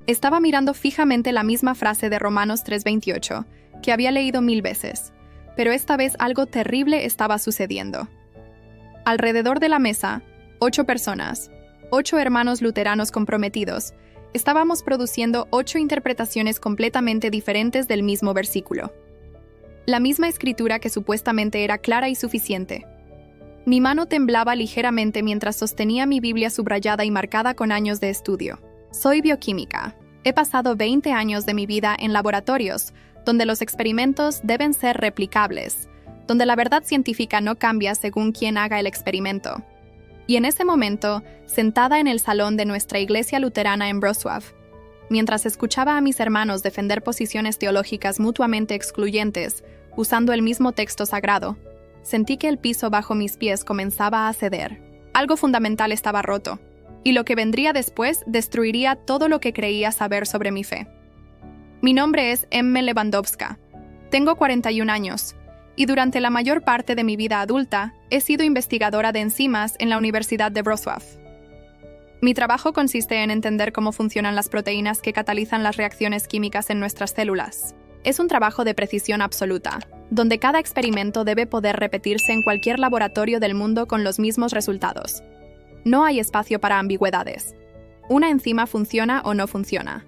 Estaba mirando fijamente la misma frase de Romanos 3:28, que había leído 1000 veces, pero esta vez algo terrible estaba sucediendo. Alrededor de la mesa, 8 personas, 8 hermanos luteranos comprometidos, estábamos produciendo 8 interpretaciones completamente diferentes del mismo versículo. La misma escritura que supuestamente era clara y suficiente. Mi mano temblaba ligeramente mientras sostenía mi Biblia subrayada y marcada con años de estudio. Soy bioquímica. He pasado 20 años de mi vida en laboratorios, donde los experimentos deben ser replicables, donde la verdad científica no cambia según quién haga el experimento. Y en ese momento, sentada en el salón de nuestra iglesia luterana en Wrocław, mientras escuchaba a mis hermanos defender posiciones teológicas mutuamente excluyentes, usando el mismo texto sagrado, sentí que el piso bajo mis pies comenzaba a ceder. Algo fundamental estaba roto, y lo que vendría después destruiría todo lo que creía saber sobre mi fe. Mi nombre es M. Lewandowska. Tengo 41 años, y durante la mayor parte de mi vida adulta he sido investigadora de enzimas en la Universidad de Wrocław. Mi trabajo consiste en entender cómo funcionan las proteínas que catalizan las reacciones químicas en nuestras células. Es un trabajo de precisión absoluta, donde cada experimento debe poder repetirse en cualquier laboratorio del mundo con los mismos resultados. No hay espacio para ambigüedades. Una enzima funciona o no funciona.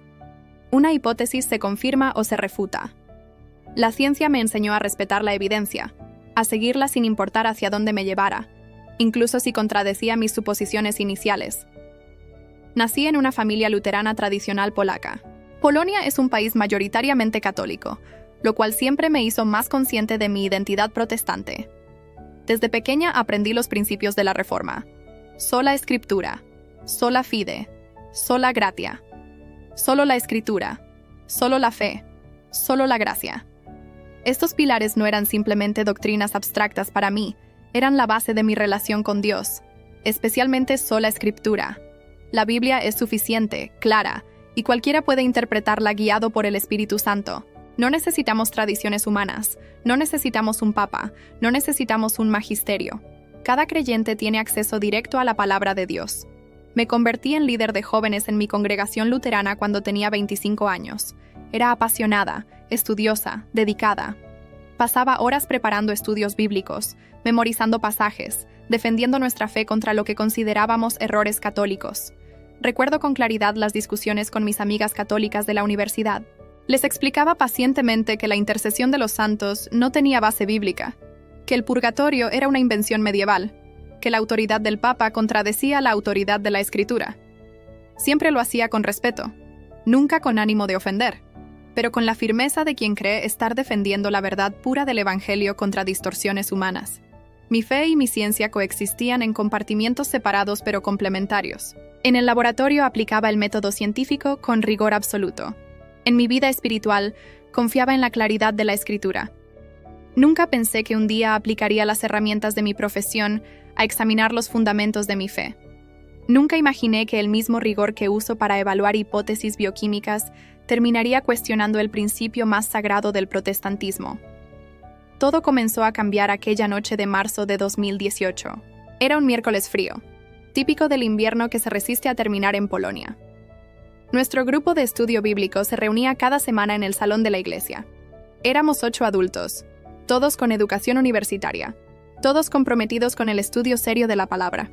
Una hipótesis se confirma o se refuta. La ciencia me enseñó a respetar la evidencia, a seguirla sin importar hacia dónde me llevara, incluso si contradecía mis suposiciones iniciales. Nací en una familia luterana tradicional polaca. Polonia es un país mayoritariamente católico, lo cual siempre me hizo más consciente de mi identidad protestante. Desde pequeña aprendí los principios de la Reforma. Sola Escritura, sola fide, sola gratia. Solo la Escritura, solo la fe, solo la gracia. Estos pilares no eran simplemente doctrinas abstractas para mí, eran la base de mi relación con Dios, especialmente sola Escritura. La Biblia es suficiente, clara, y cualquiera puede interpretarla guiado por el Espíritu Santo. No necesitamos tradiciones humanas, no necesitamos un papa, no necesitamos un magisterio. Cada creyente tiene acceso directo a la palabra de Dios. Me convertí en líder de jóvenes en mi congregación luterana cuando tenía 25 años. Era apasionada, estudiosa, dedicada. Pasaba horas preparando estudios bíblicos, memorizando pasajes, defendiendo nuestra fe contra lo que considerábamos errores católicos. Recuerdo con claridad las discusiones con mis amigas católicas de la universidad. Les explicaba pacientemente que la intercesión de los santos no tenía base bíblica, que el purgatorio era una invención medieval, que la autoridad del Papa contradecía la autoridad de la Escritura. Siempre lo hacía con respeto, nunca con ánimo de ofender, pero con la firmeza de quien cree estar defendiendo la verdad pura del Evangelio contra distorsiones humanas. Mi fe y mi ciencia coexistían en compartimientos separados pero complementarios. En el laboratorio aplicaba el método científico con rigor absoluto. En mi vida espiritual, confiaba en la claridad de la Escritura. Nunca pensé que un día aplicaría las herramientas de mi profesión a examinar los fundamentos de mi fe. Nunca imaginé que el mismo rigor que uso para evaluar hipótesis bioquímicas terminaría cuestionando el principio más sagrado del protestantismo. Todo comenzó a cambiar aquella noche de marzo de 2018. Era un miércoles frío, típico del invierno que se resiste a terminar en Polonia. Nuestro grupo de estudio bíblico se reunía cada semana en el salón de la iglesia. Éramos 8 adultos, todos con educación universitaria, todos comprometidos con el estudio serio de la palabra.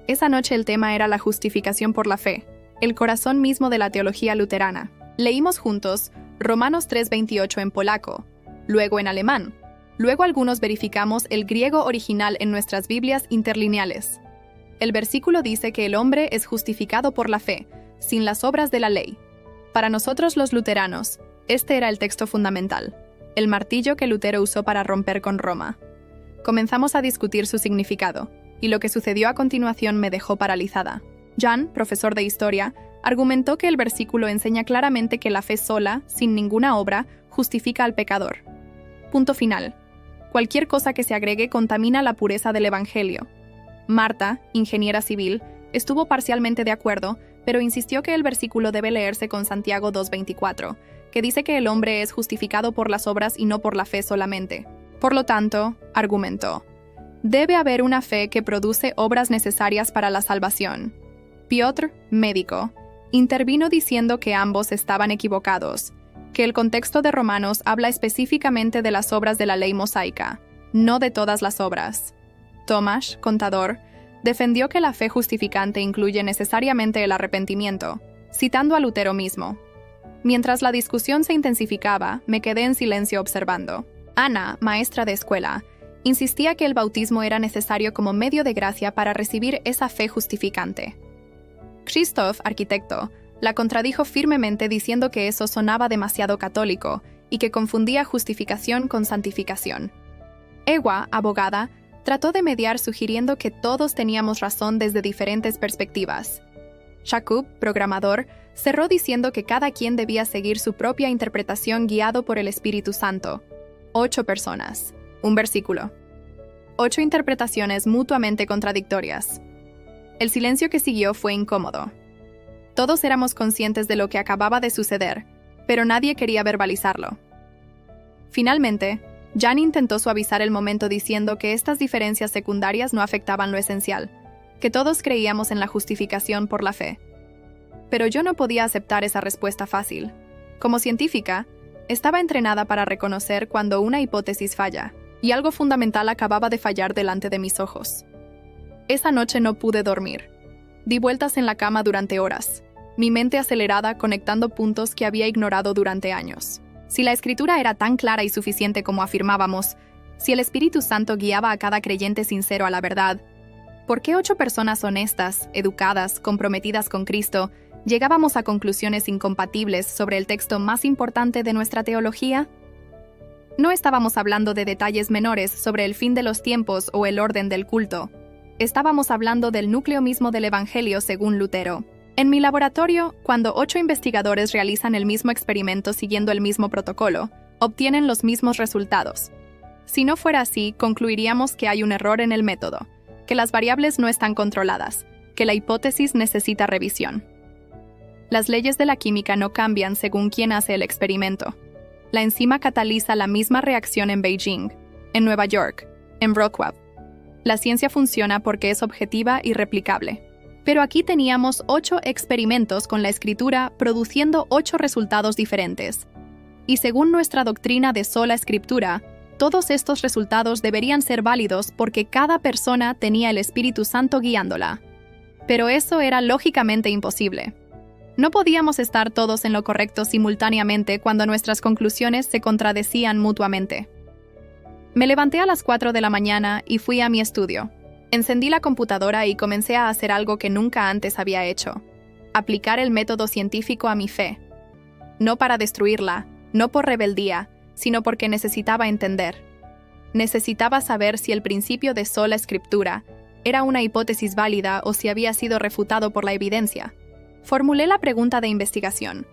Esa noche el tema era la justificación por la fe, el corazón mismo de la teología luterana. Leímos juntos Romanos 3:28 en polaco, luego en alemán. Luego algunos verificamos el griego original en nuestras Biblias interlineales. El versículo dice que el hombre es justificado por la fe, sin las obras de la ley. Para nosotros los luteranos, este era el texto fundamental, el martillo que Lutero usó para romper con Roma. Comenzamos a discutir su significado, y lo que sucedió a continuación me dejó paralizada. Jan, profesor de historia, argumentó que el versículo enseña claramente que la fe sola, sin ninguna obra, justifica al pecador. Punto final. Cualquier cosa que se agregue contamina la pureza del Evangelio. Marta, ingeniera civil, estuvo parcialmente de acuerdo, pero insistió que el versículo debe leerse con Santiago 2:24, que dice que el hombre es justificado por las obras y no por la fe solamente. Por lo tanto, argumentó, debe haber una fe que produce obras necesarias para la salvación. Piotr, médico, Intervino diciendo que ambos estaban equivocados, que el contexto de Romanos habla específicamente de las obras de la ley mosaica, no de todas las obras. Tomás, contador, defendió que la fe justificante incluye necesariamente el arrepentimiento, citando a Lutero mismo. Mientras la discusión se intensificaba, me quedé en silencio observando. Ana, maestra de escuela, insistía que el bautismo era necesario como medio de gracia para recibir esa fe justificante. Krzysztof, arquitecto, la contradijo firmemente diciendo que eso sonaba demasiado católico y que confundía justificación con santificación. Ewa, abogada, trató de mediar sugiriendo que todos teníamos razón desde diferentes perspectivas. Jakub, programador, cerró diciendo que cada quien debía seguir su propia interpretación guiado por el Espíritu Santo. 8 personas. Un versículo. 8 interpretaciones mutuamente contradictorias. El silencio que siguió fue incómodo. Todos éramos conscientes de lo que acababa de suceder, pero nadie quería verbalizarlo. Finalmente, Jan intentó suavizar el momento diciendo que estas diferencias secundarias no afectaban lo esencial, que todos creíamos en la justificación por la fe. Pero yo no podía aceptar esa respuesta fácil. Como científica, estaba entrenada para reconocer cuando una hipótesis falla, y algo fundamental acababa de fallar delante de mis ojos. Esa noche no pude dormir. Di vueltas en la cama durante horas, mi mente acelerada conectando puntos que había ignorado durante años. Si la Escritura era tan clara y suficiente como afirmábamos, si el Espíritu Santo guiaba a cada creyente sincero a la verdad, ¿por qué 8 personas honestas, educadas, comprometidas con Cristo, llegábamos a conclusiones incompatibles sobre el texto más importante de nuestra teología? No estábamos hablando de detalles menores sobre el fin de los tiempos o el orden del culto. Estábamos hablando del núcleo mismo del Evangelio según Lutero. En mi laboratorio, cuando 8 investigadores realizan el mismo experimento siguiendo el mismo protocolo, obtienen los mismos resultados. Si no fuera así, concluiríamos que hay un error en el método, que las variables no están controladas, que la hipótesis necesita revisión. Las leyes de la química no cambian según quién hace el experimento. La enzima cataliza la misma reacción en Beijing, en Nueva York, en Wrocław. La ciencia funciona porque es objetiva y replicable. Pero aquí teníamos 8 experimentos con la Escritura produciendo 8 resultados diferentes. Y según nuestra doctrina de sola Escritura, todos estos resultados deberían ser válidos porque cada persona tenía el Espíritu Santo guiándola. Pero eso era lógicamente imposible. No podíamos estar todos en lo correcto simultáneamente cuando nuestras conclusiones se contradecían mutuamente. Me levanté a las 4 de la mañana y fui a mi estudio. Encendí la computadora y comencé a hacer algo que nunca antes había hecho: aplicar el método científico a mi fe. No para destruirla, no por rebeldía, sino porque necesitaba entender. Necesitaba saber si el principio de sola Escritura era una hipótesis válida o si había sido refutado por la evidencia. Formulé la pregunta de investigación.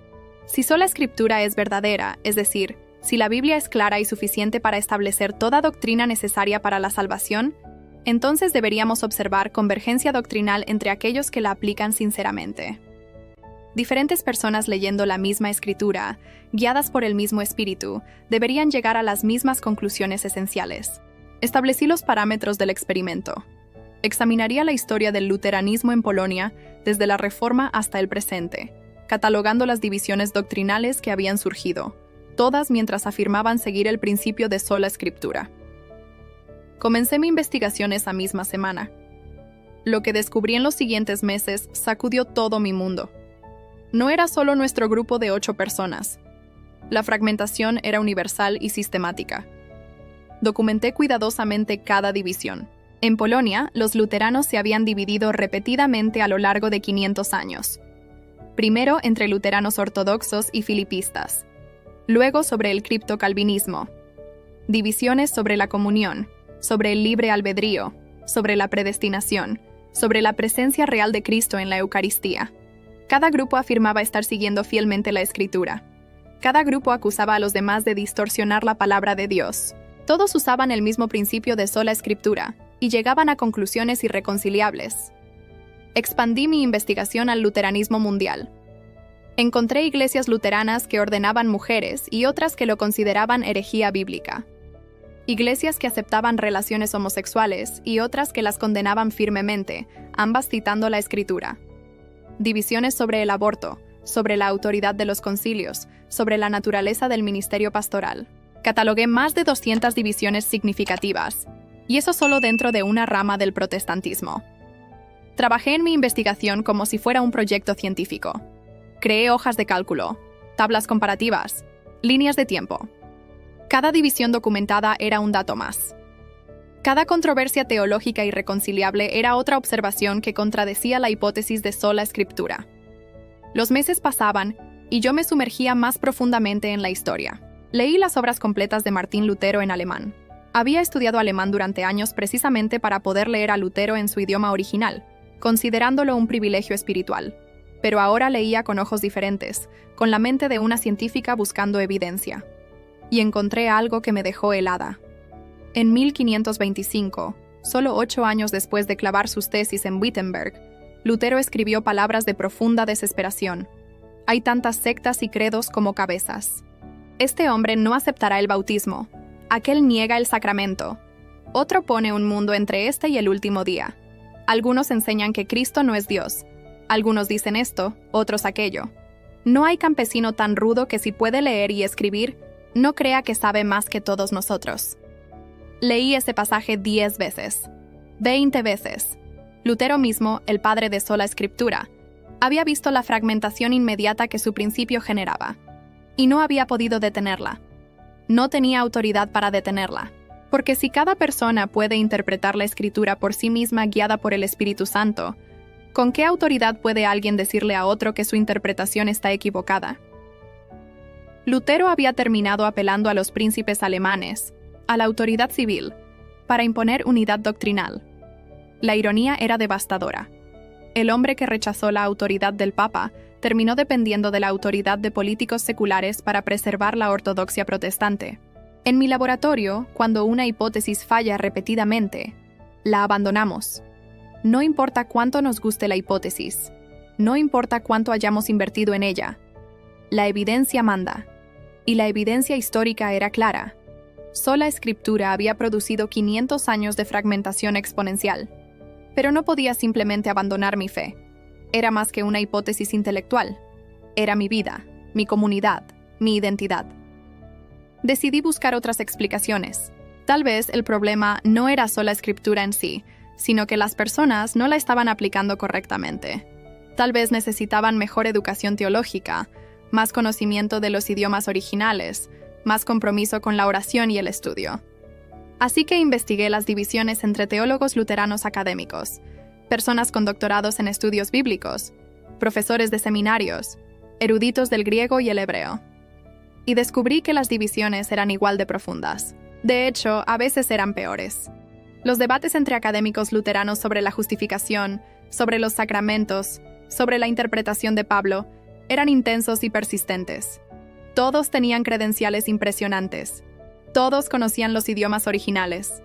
Si sola Escritura es verdadera, es decir, si la Biblia es clara y suficiente para establecer toda doctrina necesaria para la salvación, entonces deberíamos observar convergencia doctrinal entre aquellos que la aplican sinceramente. Diferentes personas leyendo la misma Escritura, guiadas por el mismo Espíritu, deberían llegar a las mismas conclusiones esenciales. Establecí los parámetros del experimento. Examinaría la historia del luteranismo en Polonia desde la Reforma hasta el presente, catalogando las divisiones doctrinales que habían surgido, todas mientras afirmaban seguir el principio de sola Escritura. Comencé mi investigación esa misma semana. Lo que descubrí en los siguientes meses sacudió todo mi mundo. No era solo nuestro grupo de 8 personas. La fragmentación era universal y sistemática. Documenté cuidadosamente cada división. En Polonia, los luteranos se habían dividido repetidamente a lo largo de 500 años. Primero entre luteranos ortodoxos y filipistas. Luego sobre el criptocalvinismo. Divisiones sobre la comunión, sobre el libre albedrío, sobre la predestinación, sobre la presencia real de Cristo en la Eucaristía. Cada grupo afirmaba estar siguiendo fielmente la Escritura. Cada grupo acusaba a los demás de distorsionar la palabra de Dios. Todos usaban el mismo principio de sola Escritura y llegaban a conclusiones irreconciliables. Expandí mi investigación al luteranismo mundial. Encontré iglesias luteranas que ordenaban mujeres y otras que lo consideraban herejía bíblica. Iglesias que aceptaban relaciones homosexuales y otras que las condenaban firmemente, ambas citando la Escritura. divisiones sobre el aborto, sobre la autoridad de los concilios, sobre la naturaleza del ministerio pastoral. Catalogué más de 200 divisiones significativas, y eso solo dentro de una rama del protestantismo. Trabajé en mi investigación como si fuera un proyecto científico. Creé hojas de cálculo, tablas comparativas, líneas de tiempo. Cada división documentada era un dato más. Cada controversia teológica irreconciliable era otra observación que contradecía la hipótesis de sola escritura. Los meses pasaban y yo me sumergía más profundamente en la historia. Leí las obras completas de Martín Lutero en alemán. Había estudiado alemán durante años precisamente para poder leer a Lutero en su idioma original, considerándolo un privilegio espiritual. Pero ahora leía con ojos diferentes, con la mente de una científica buscando evidencia. Y encontré algo que me dejó helada. En 1525, solo 8 años después de clavar sus tesis en Wittenberg, Lutero escribió palabras de profunda desesperación. Hay tantas sectas y credos como cabezas. Este hombre no aceptará el bautismo. Aquel niega el sacramento. Otro pone un mundo entre este y el último día. Algunos enseñan que Cristo no es Dios. Algunos dicen esto, otros aquello. No hay campesino tan rudo que si puede leer y escribir, no crea que sabe más que todos nosotros. Leí ese pasaje 10 veces, 20 veces. Lutero mismo, el padre de sola escritura, había visto la fragmentación inmediata que su principio generaba, y no había podido detenerla. No tenía autoridad para detenerla, porque si cada persona puede interpretar la escritura por sí misma guiada por el Espíritu Santo, ¿con qué autoridad puede alguien decirle a otro que su interpretación está equivocada? Lutero había terminado apelando a los príncipes alemanes, a la autoridad civil, para imponer unidad doctrinal. La ironía era devastadora. El hombre que rechazó la autoridad del Papa terminó dependiendo de la autoridad de políticos seculares para preservar la ortodoxia protestante. En mi laboratorio, cuando una hipótesis falla repetidamente, la abandonamos. No importa cuánto nos guste la hipótesis, no importa cuánto hayamos invertido en ella. La evidencia manda. Y la evidencia histórica era clara. Sola escritura había producido 500 años de fragmentación exponencial. Pero no podía simplemente abandonar mi fe. Era más que una hipótesis intelectual. Era mi vida, mi comunidad, mi identidad. Decidí buscar otras explicaciones. Tal vez el problema no era sola escritura en sí, sino que las personas no la estaban aplicando correctamente. Tal vez necesitaban mejor educación teológica, más conocimiento de los idiomas originales, más compromiso con la oración y el estudio. Así que investigué las divisiones entre teólogos luteranos académicos, personas con doctorados en estudios bíblicos, profesores de seminarios, eruditos del griego y el hebreo. Y descubrí que las divisiones eran igual de profundas. De hecho, a veces eran peores. Los debates entre académicos luteranos sobre la justificación, sobre los sacramentos, sobre la interpretación de Pablo, eran intensos y persistentes. Todos tenían credenciales impresionantes. Todos conocían los idiomas originales.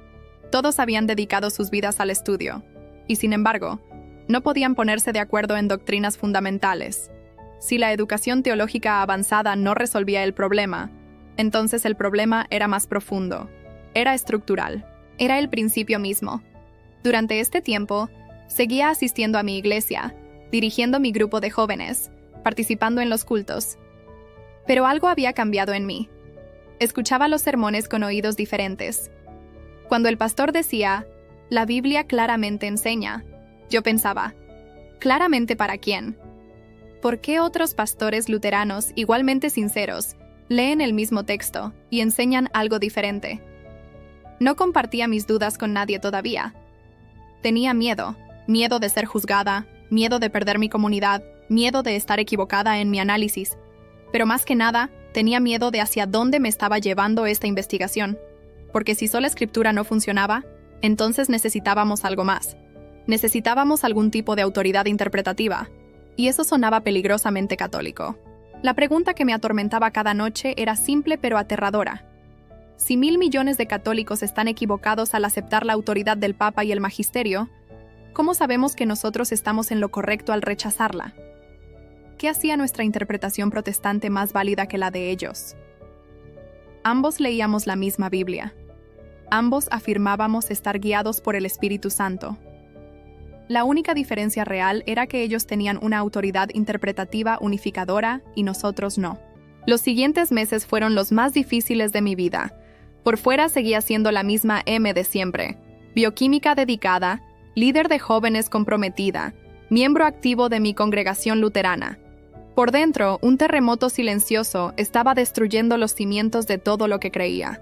Todos habían dedicado sus vidas al estudio. Y sin embargo, no podían ponerse de acuerdo en doctrinas fundamentales. Si la educación teológica avanzada no resolvía el problema, entonces el problema era más profundo. Era estructural. Era el principio mismo. Durante este tiempo, seguía asistiendo a mi iglesia, dirigiendo mi grupo de jóvenes, participando en los cultos. Pero algo había cambiado en mí. Escuchaba los sermones con oídos diferentes. Cuando el pastor decía, la Biblia claramente enseña, yo pensaba, ¿claramente para quién? ¿Por qué otros pastores luteranos igualmente sinceros leen el mismo texto y enseñan algo diferente? No compartía mis dudas con nadie todavía. Tenía miedo de ser juzgada, miedo de perder mi comunidad, miedo de estar equivocada en mi análisis. Pero más que nada, tenía miedo de hacia dónde me estaba llevando esta investigación. Porque si sola escritura no funcionaba, entonces necesitábamos algo más. Necesitábamos algún tipo de autoridad interpretativa. Y eso sonaba peligrosamente católico. La pregunta que me atormentaba cada noche era simple pero aterradora. Si 1.000 millones de católicos están equivocados al aceptar la autoridad del Papa y el Magisterio, ¿cómo sabemos que nosotros estamos en lo correcto al rechazarla? ¿Qué hacía nuestra interpretación protestante más válida que la de ellos? Ambos leíamos la misma Biblia. Ambos afirmábamos estar guiados por el Espíritu Santo. La única diferencia real era que ellos tenían una autoridad interpretativa unificadora y nosotros no. Los siguientes meses fueron los más difíciles de mi vida. Por fuera seguía siendo la misma M de siempre, bioquímica dedicada, líder de jóvenes comprometida, miembro activo de mi congregación luterana. Por dentro, un terremoto silencioso estaba destruyendo los cimientos de todo lo que creía.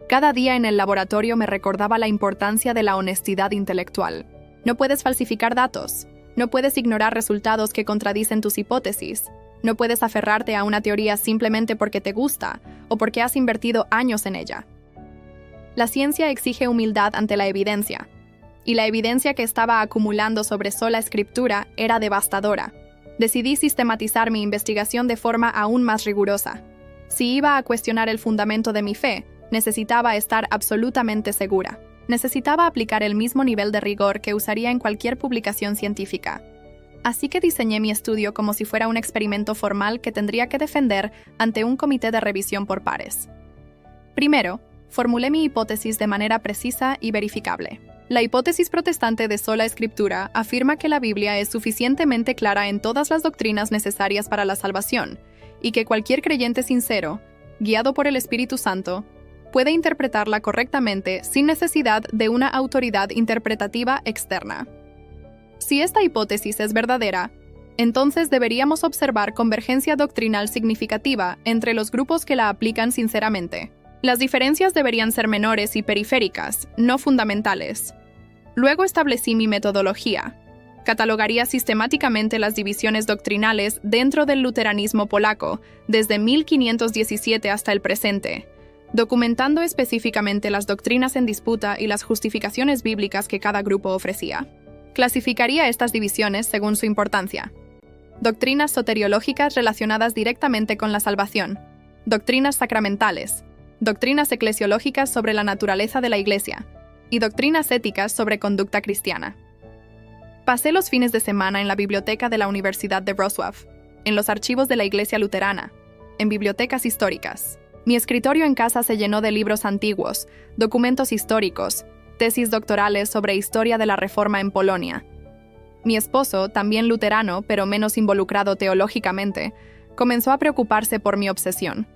Cada día en el laboratorio me recordaba la importancia de la honestidad intelectual. No puedes falsificar datos. No puedes ignorar resultados que contradicen tus hipótesis. No puedes aferrarte a una teoría simplemente porque te gusta o porque has invertido años en ella. La ciencia exige humildad ante la evidencia, y la evidencia que estaba acumulando sobre sola escritura era devastadora. Decidí sistematizar mi investigación de forma aún más rigurosa. Si iba a cuestionar el fundamento de mi fe, necesitaba estar absolutamente segura. Necesitaba aplicar el mismo nivel de rigor que usaría en cualquier publicación científica. Así que diseñé mi estudio como si fuera un experimento formal que tendría que defender ante un comité de revisión por pares. Primero, formulé mi hipótesis de manera precisa y verificable. La hipótesis protestante de sola escritura afirma que la Biblia es suficientemente clara en todas las doctrinas necesarias para la salvación, y que cualquier creyente sincero, guiado por el Espíritu Santo, puede interpretarla correctamente sin necesidad de una autoridad interpretativa externa. Si esta hipótesis es verdadera, entonces deberíamos observar convergencia doctrinal significativa entre los grupos que la aplican sinceramente. Las diferencias deberían ser menores y periféricas, no fundamentales. Luego establecí mi metodología. Catalogaría sistemáticamente las divisiones doctrinales dentro del luteranismo polaco desde 1517 hasta el presente, documentando específicamente las doctrinas en disputa y las justificaciones bíblicas que cada grupo ofrecía. Clasificaría estas divisiones según su importancia. Doctrinas soteriológicas relacionadas directamente con la salvación, doctrinas sacramentales, doctrinas eclesiológicas sobre la naturaleza de la Iglesia y doctrinas éticas sobre conducta cristiana. Pasé los fines de semana en la biblioteca de la Universidad de Wrocław, en los archivos de la Iglesia luterana, en bibliotecas históricas. Mi escritorio en casa se llenó de libros antiguos, documentos históricos, tesis doctorales sobre historia de la Reforma en Polonia. Mi esposo, también luterano pero menos involucrado teológicamente, comenzó a preocuparse por mi obsesión.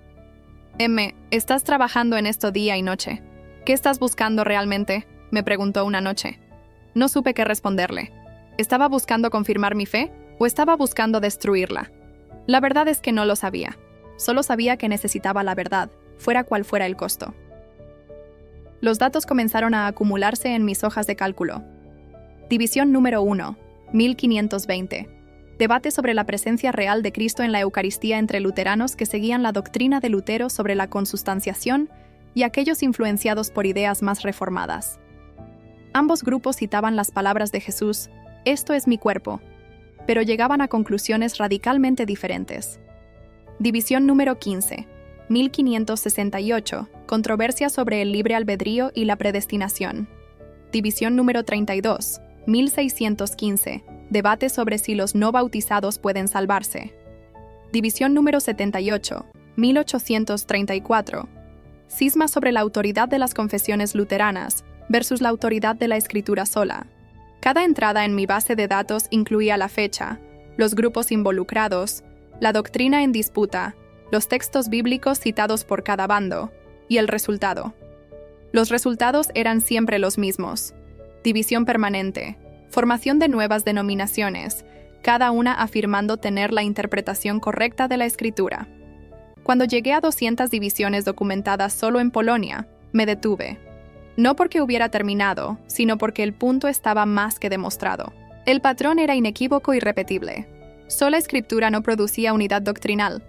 M, ¿estás trabajando en esto día y noche? ¿Qué estás buscando realmente?, me preguntó una noche. No supe qué responderle. ¿Estaba buscando confirmar mi fe o estaba buscando destruirla? La verdad es que no lo sabía. Solo sabía que necesitaba la verdad, fuera cual fuera el costo. Los datos comenzaron a acumularse en mis hojas de cálculo. División número 1, 1520. Debate sobre la presencia real de Cristo en la Eucaristía entre luteranos que seguían la doctrina de Lutero sobre la consustanciación y aquellos influenciados por ideas más reformadas. Ambos grupos citaban las palabras de Jesús, «Esto es mi cuerpo», pero llegaban a conclusiones radicalmente diferentes. División número 15, 1568. Controversia sobre el libre albedrío y la predestinación. División número 32, 1615. Debate sobre si los no bautizados pueden salvarse. División número 78, 1834. Cisma sobre la autoridad de las confesiones luteranas versus la autoridad de la escritura sola. Cada entrada en mi base de datos incluía la fecha, los grupos involucrados, la doctrina en disputa, los textos bíblicos citados por cada bando, y el resultado. Los resultados eran siempre los mismos: división permanente, formación de nuevas denominaciones, cada una afirmando tener la interpretación correcta de la Escritura. Cuando llegué a 200 divisiones documentadas solo en Polonia, me detuve. No porque hubiera terminado, sino porque el punto estaba más que demostrado. El patrón era inequívoco y repetible. Sola Escritura no producía unidad doctrinal,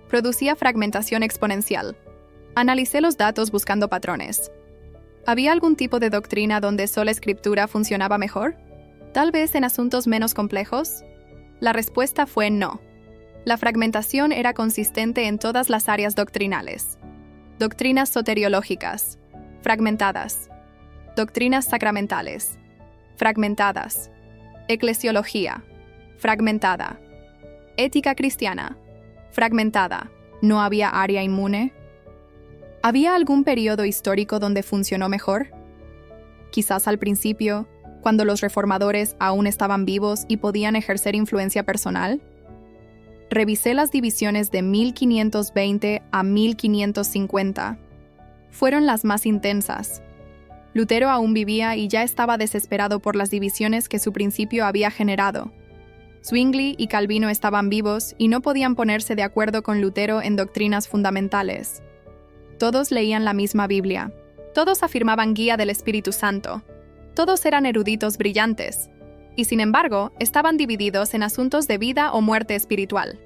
producía fragmentación exponencial. Analicé los datos buscando patrones. ¿Había algún tipo de doctrina donde sola Escritura funcionaba mejor? ¿Tal vez en asuntos menos complejos? La respuesta fue no. La fragmentación era consistente en todas las áreas doctrinales. Doctrinas soteriológicas, fragmentadas. Doctrinas sacramentales, fragmentadas. Eclesiología, fragmentada. Ética cristiana, fragmentada. ¿No había área inmune? ¿Había algún periodo histórico donde funcionó mejor? Quizás al principio, cuando los reformadores aún estaban vivos y podían ejercer influencia personal? Revisé las divisiones de 1520 a 1550. Fueron las más intensas. Lutero aún vivía y ya estaba desesperado por las divisiones que su principio había generado. Zwingli y Calvino estaban vivos y no podían ponerse de acuerdo con Lutero en doctrinas fundamentales. Todos leían la misma Biblia. Todos afirmaban guía del Espíritu Santo. Todos eran eruditos brillantes. Y sin embargo, estaban divididos en asuntos de vida o muerte espiritual.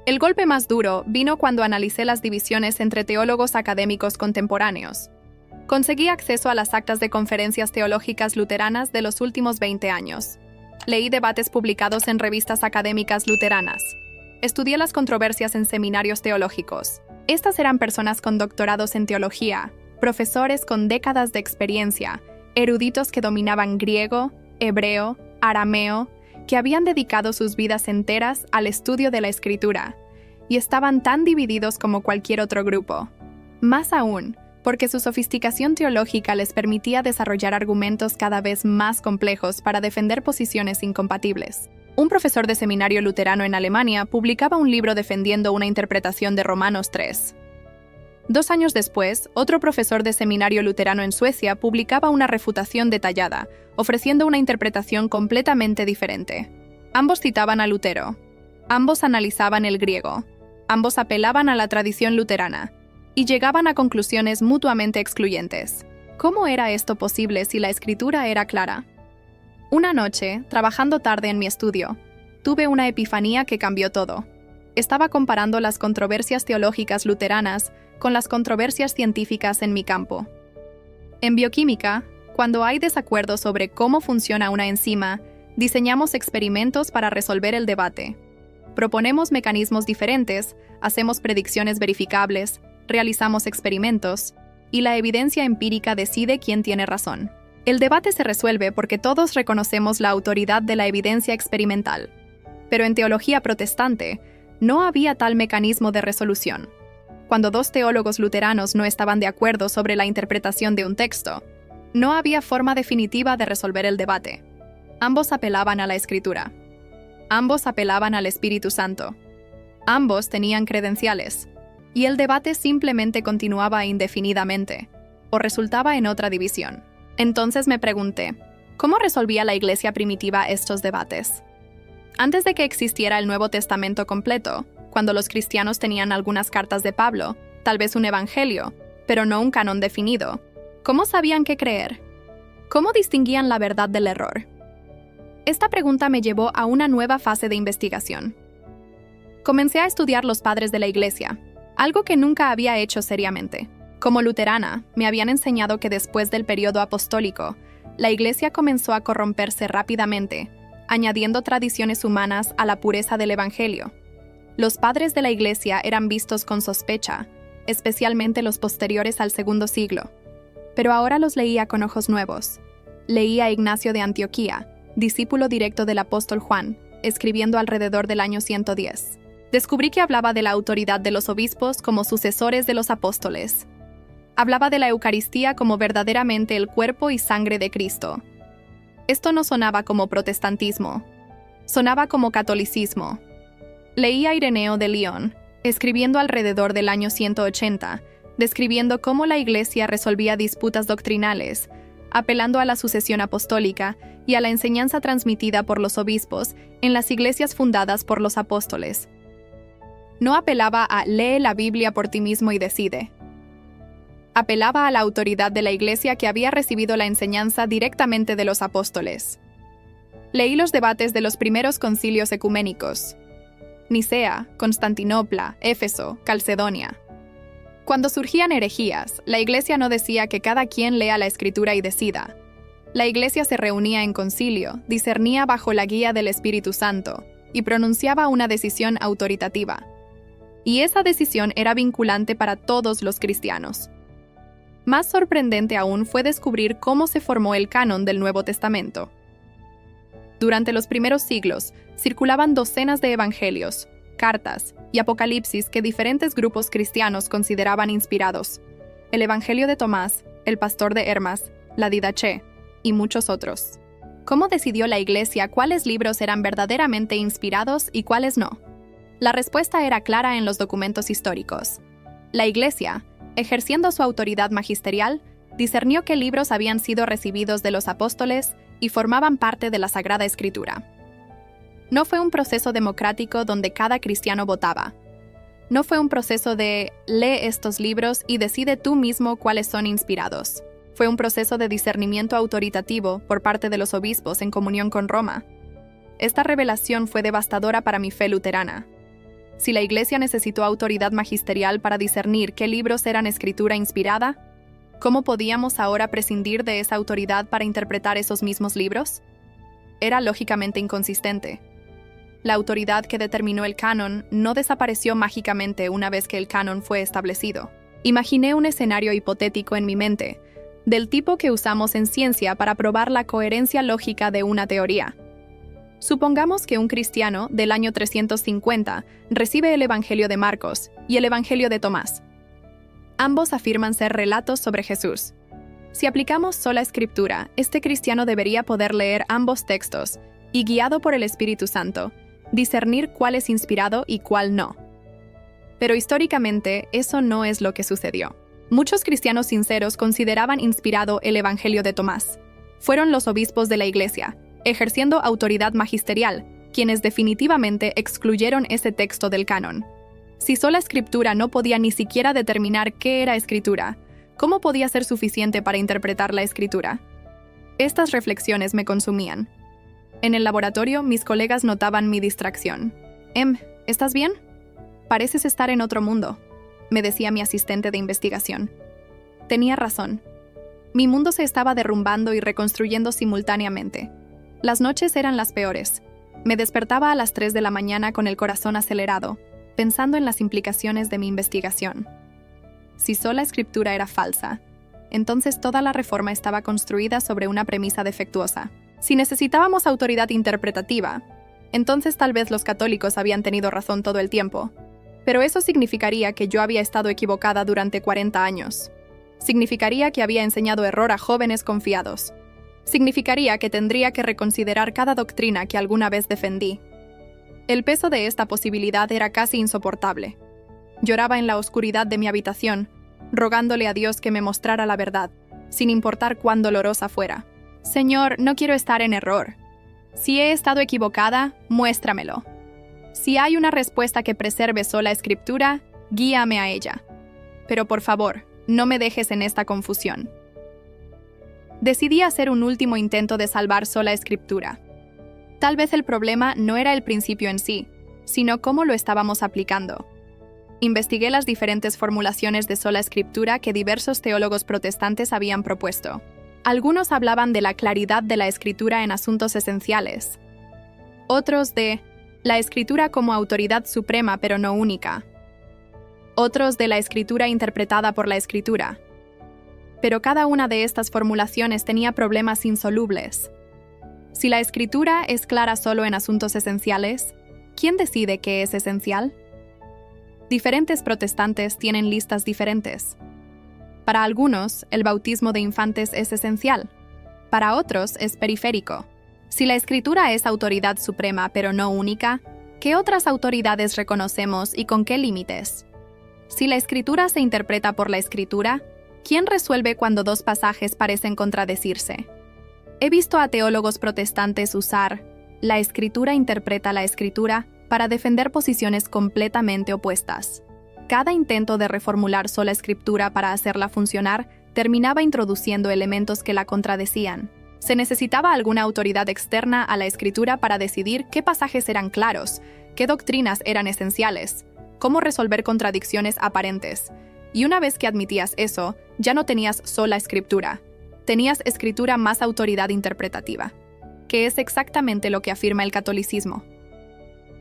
El golpe más duro vino cuando analicé las divisiones entre teólogos académicos contemporáneos. Conseguí acceso a las actas de conferencias teológicas luteranas de los últimos 20 años. Leí debates publicados en revistas académicas luteranas. Estudié las controversias en seminarios teológicos. Estas eran personas con doctorados en teología, profesores con décadas de experiencia, eruditos que dominaban griego, hebreo, arameo, que habían dedicado sus vidas enteras al estudio de la Escritura, y estaban tan divididos como cualquier otro grupo. Más aún, porque su sofisticación teológica les permitía desarrollar argumentos cada vez más complejos para defender posiciones incompatibles. Un profesor de seminario luterano en Alemania publicaba un libro defendiendo una interpretación de Romanos 3. 2 años después, otro profesor de seminario luterano en Suecia publicaba una refutación detallada, ofreciendo una interpretación completamente diferente. Ambos citaban a Lutero. Ambos analizaban el griego. Ambos apelaban a la tradición luterana y llegaban a conclusiones mutuamente excluyentes. ¿Cómo era esto posible si la Escritura era clara? Una noche, trabajando tarde en mi estudio, tuve una epifanía que cambió todo. Estaba comparando las controversias teológicas luteranas con las controversias científicas en mi campo. En bioquímica, cuando hay desacuerdo sobre cómo funciona una enzima, diseñamos experimentos para resolver el debate. Proponemos mecanismos diferentes, hacemos predicciones verificables, realizamos experimentos, y la evidencia empírica decide quién tiene razón. El debate se resuelve porque todos reconocemos la autoridad de la evidencia experimental. Pero en teología protestante, no había tal mecanismo de resolución. Cuando 2 teólogos luteranos no estaban de acuerdo sobre la interpretación de un texto, no había forma definitiva de resolver el debate. Ambos apelaban a la Escritura. Ambos apelaban al Espíritu Santo. Ambos tenían credenciales. Y el debate simplemente continuaba indefinidamente, o resultaba en otra división. Entonces me pregunté, ¿cómo resolvía la Iglesia primitiva estos debates? Antes de que existiera el Nuevo Testamento completo, cuando los cristianos tenían algunas cartas de Pablo, tal vez un evangelio, pero no un canon definido, ¿cómo sabían qué creer? ¿Cómo distinguían la verdad del error? Esta pregunta me llevó a una nueva fase de investigación. Comencé a estudiar los padres de la Iglesia, algo que nunca había hecho seriamente. Como luterana, me habían enseñado que después del periodo apostólico, la Iglesia comenzó a corromperse rápidamente, añadiendo tradiciones humanas a la pureza del Evangelio. Los padres de la Iglesia eran vistos con sospecha, especialmente los posteriores al segundo siglo. Pero ahora los leía con ojos nuevos. Leía a Ignacio de Antioquía, discípulo directo del apóstol Juan, escribiendo alrededor del año 110. Descubrí que hablaba de la autoridad de los obispos como sucesores de los apóstoles. Hablaba de la Eucaristía como verdaderamente el cuerpo y sangre de Cristo. Esto no sonaba como protestantismo, sonaba como catolicismo. Leí a Ireneo de León, escribiendo alrededor del año 180, describiendo cómo la Iglesia resolvía disputas doctrinales, apelando a la sucesión apostólica y a la enseñanza transmitida por los obispos en las iglesias fundadas por los apóstoles. No apelaba a lee la Biblia por ti mismo y decide. Apelaba a la autoridad de la Iglesia que había recibido la enseñanza directamente de los apóstoles. Leí los debates de los primeros concilios ecuménicos: Nicea, Constantinopla, Éfeso, Calcedonia. Cuando surgían herejías, la Iglesia no decía que cada quien lea la Escritura y decida. La Iglesia se reunía en concilio, discernía bajo la guía del Espíritu Santo y pronunciaba una decisión autoritativa. Y esa decisión era vinculante para todos los cristianos. Más sorprendente aún fue descubrir cómo se formó el canon del Nuevo Testamento. Durante los primeros siglos, circulaban docenas de evangelios, cartas y apocalipsis que diferentes grupos cristianos consideraban inspirados: el Evangelio de Tomás, el Pastor de Hermas, la Didache y muchos otros. ¿Cómo decidió la Iglesia cuáles libros eran verdaderamente inspirados y cuáles no? La respuesta era clara en los documentos históricos. La Iglesia, ejerciendo su autoridad magisterial, discernió qué libros habían sido recibidos de los apóstoles y formaban parte de la Sagrada Escritura. No fue un proceso democrático donde cada cristiano votaba. No fue un proceso de lee estos libros y decide tú mismo cuáles son inspirados. Fue un proceso de discernimiento autoritativo por parte de los obispos en comunión con Roma. Esta revelación fue devastadora para mi fe luterana. Si la Iglesia necesitó autoridad magisterial para discernir qué libros eran escritura inspirada, ¿cómo podíamos ahora prescindir de esa autoridad para interpretar esos mismos libros? Era lógicamente inconsistente. La autoridad que determinó el canon no desapareció mágicamente una vez que el canon fue establecido. Imaginé un escenario hipotético en mi mente, del tipo que usamos en ciencia para probar la coherencia lógica de una teoría. Supongamos que un cristiano del año 350 recibe el Evangelio de Marcos y el Evangelio de Tomás. Ambos afirman ser relatos sobre Jesús. Si aplicamos sola escritura, este cristiano debería poder leer ambos textos y, guiado por el Espíritu Santo, discernir cuál es inspirado y cuál no. Pero históricamente, eso no es lo que sucedió. Muchos cristianos sinceros consideraban inspirado el Evangelio de Tomás. Fueron los obispos de la Iglesia, ejerciendo autoridad magisterial, quienes definitivamente excluyeron ese texto del canon. Si sola escritura no podía ni siquiera determinar qué era escritura, ¿cómo podía ser suficiente para interpretar la escritura? Estas reflexiones me consumían. En el laboratorio, mis colegas notaban mi distracción. ¿Estás bien? Pareces estar en otro mundo, me decía mi asistente de investigación. Tenía razón. Mi mundo se estaba derrumbando y reconstruyendo simultáneamente. Las noches eran las peores. Me despertaba a las 3 de la mañana con el corazón acelerado, pensando en las implicaciones de mi investigación. Si sola escritura era falsa, entonces toda la reforma estaba construida sobre una premisa defectuosa. Si necesitábamos autoridad interpretativa, entonces tal vez los católicos habían tenido razón todo el tiempo. Pero eso significaría que yo había estado equivocada durante 40 años. Significaría que había enseñado error a jóvenes confiados. Significaría que tendría que reconsiderar cada doctrina que alguna vez defendí. El peso de esta posibilidad era casi insoportable. Lloraba en la oscuridad de mi habitación, rogándole a Dios que me mostrara la verdad, sin importar cuán dolorosa fuera. Señor, no quiero estar en error. Si he estado equivocada, muéstramelo. Si hay una respuesta que preserve sola escritura, guíame a ella. Pero por favor, no me dejes en esta confusión. Decidí hacer un último intento de salvar sola escritura. Tal vez el problema no era el principio en sí, sino cómo lo estábamos aplicando. Investigué las diferentes formulaciones de sola escritura que diversos teólogos protestantes habían propuesto. Algunos hablaban de la claridad de la escritura en asuntos esenciales. Otros de la escritura como autoridad suprema pero no única. Otros de la escritura interpretada por la escritura. Pero cada una de estas formulaciones tenía problemas insolubles. Si la escritura es clara solo en asuntos esenciales, ¿quién decide qué es esencial? Diferentes protestantes tienen listas diferentes. Para algunos, el bautismo de infantes es esencial. Para otros, es periférico. Si la escritura es autoridad suprema pero no única, ¿qué otras autoridades reconocemos y con qué límites? Si la escritura se interpreta por la escritura, ¿quién resuelve cuando dos pasajes parecen contradecirse? He visto a teólogos protestantes usar la escritura interpreta la escritura para defender posiciones completamente opuestas. Cada intento de reformular sola escritura para hacerla funcionar terminaba introduciendo elementos que la contradecían. Se necesitaba alguna autoridad externa a la escritura para decidir qué pasajes eran claros, qué doctrinas eran esenciales, cómo resolver contradicciones aparentes. Y una vez que admitías eso, ya no tenías sola escritura. Tenías escritura más autoridad interpretativa, que es exactamente lo que afirma el catolicismo.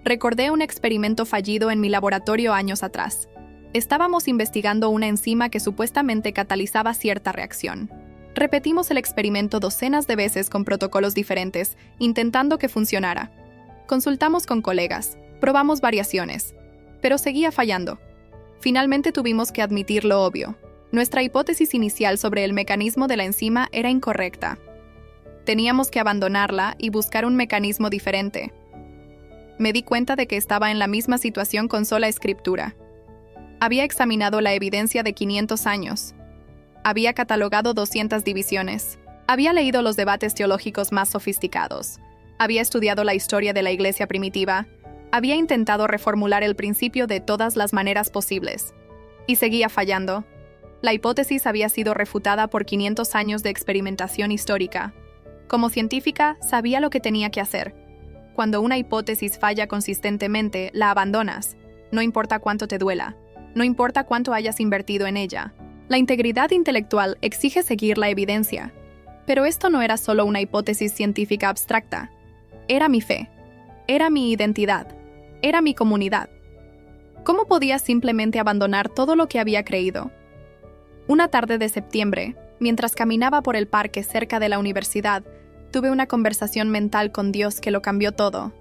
Recordé un experimento fallido en mi laboratorio años atrás. Estábamos investigando una enzima que supuestamente catalizaba cierta reacción. Repetimos el experimento docenas de veces con protocolos diferentes, intentando que funcionara. Consultamos con colegas, probamos variaciones, pero seguía fallando. Finalmente tuvimos que admitir lo obvio. Nuestra hipótesis inicial sobre el mecanismo de la enzima era incorrecta. Teníamos que abandonarla y buscar un mecanismo diferente. Me di cuenta de que estaba en la misma situación con sola escritura. Había examinado la evidencia de 500 años. Había catalogado 200 divisiones. Había leído los debates teológicos más sofisticados. Había estudiado la historia de la Iglesia primitiva. Había intentado reformular el principio de todas las maneras posibles. Y seguía fallando. La hipótesis había sido refutada por 500 años de experimentación histórica. Como científica, sabía lo que tenía que hacer. Cuando una hipótesis falla consistentemente, la abandonas. No importa cuánto te duela. No importa cuánto hayas invertido en ella. La integridad intelectual exige seguir la evidencia. Pero esto no era solo una hipótesis científica abstracta. Era mi fe. Era mi identidad. Era mi comunidad. ¿Cómo podía simplemente abandonar todo lo que había creído? Una tarde de septiembre, mientras caminaba por el parque cerca de la universidad, tuve una conversación mental con Dios que lo cambió todo.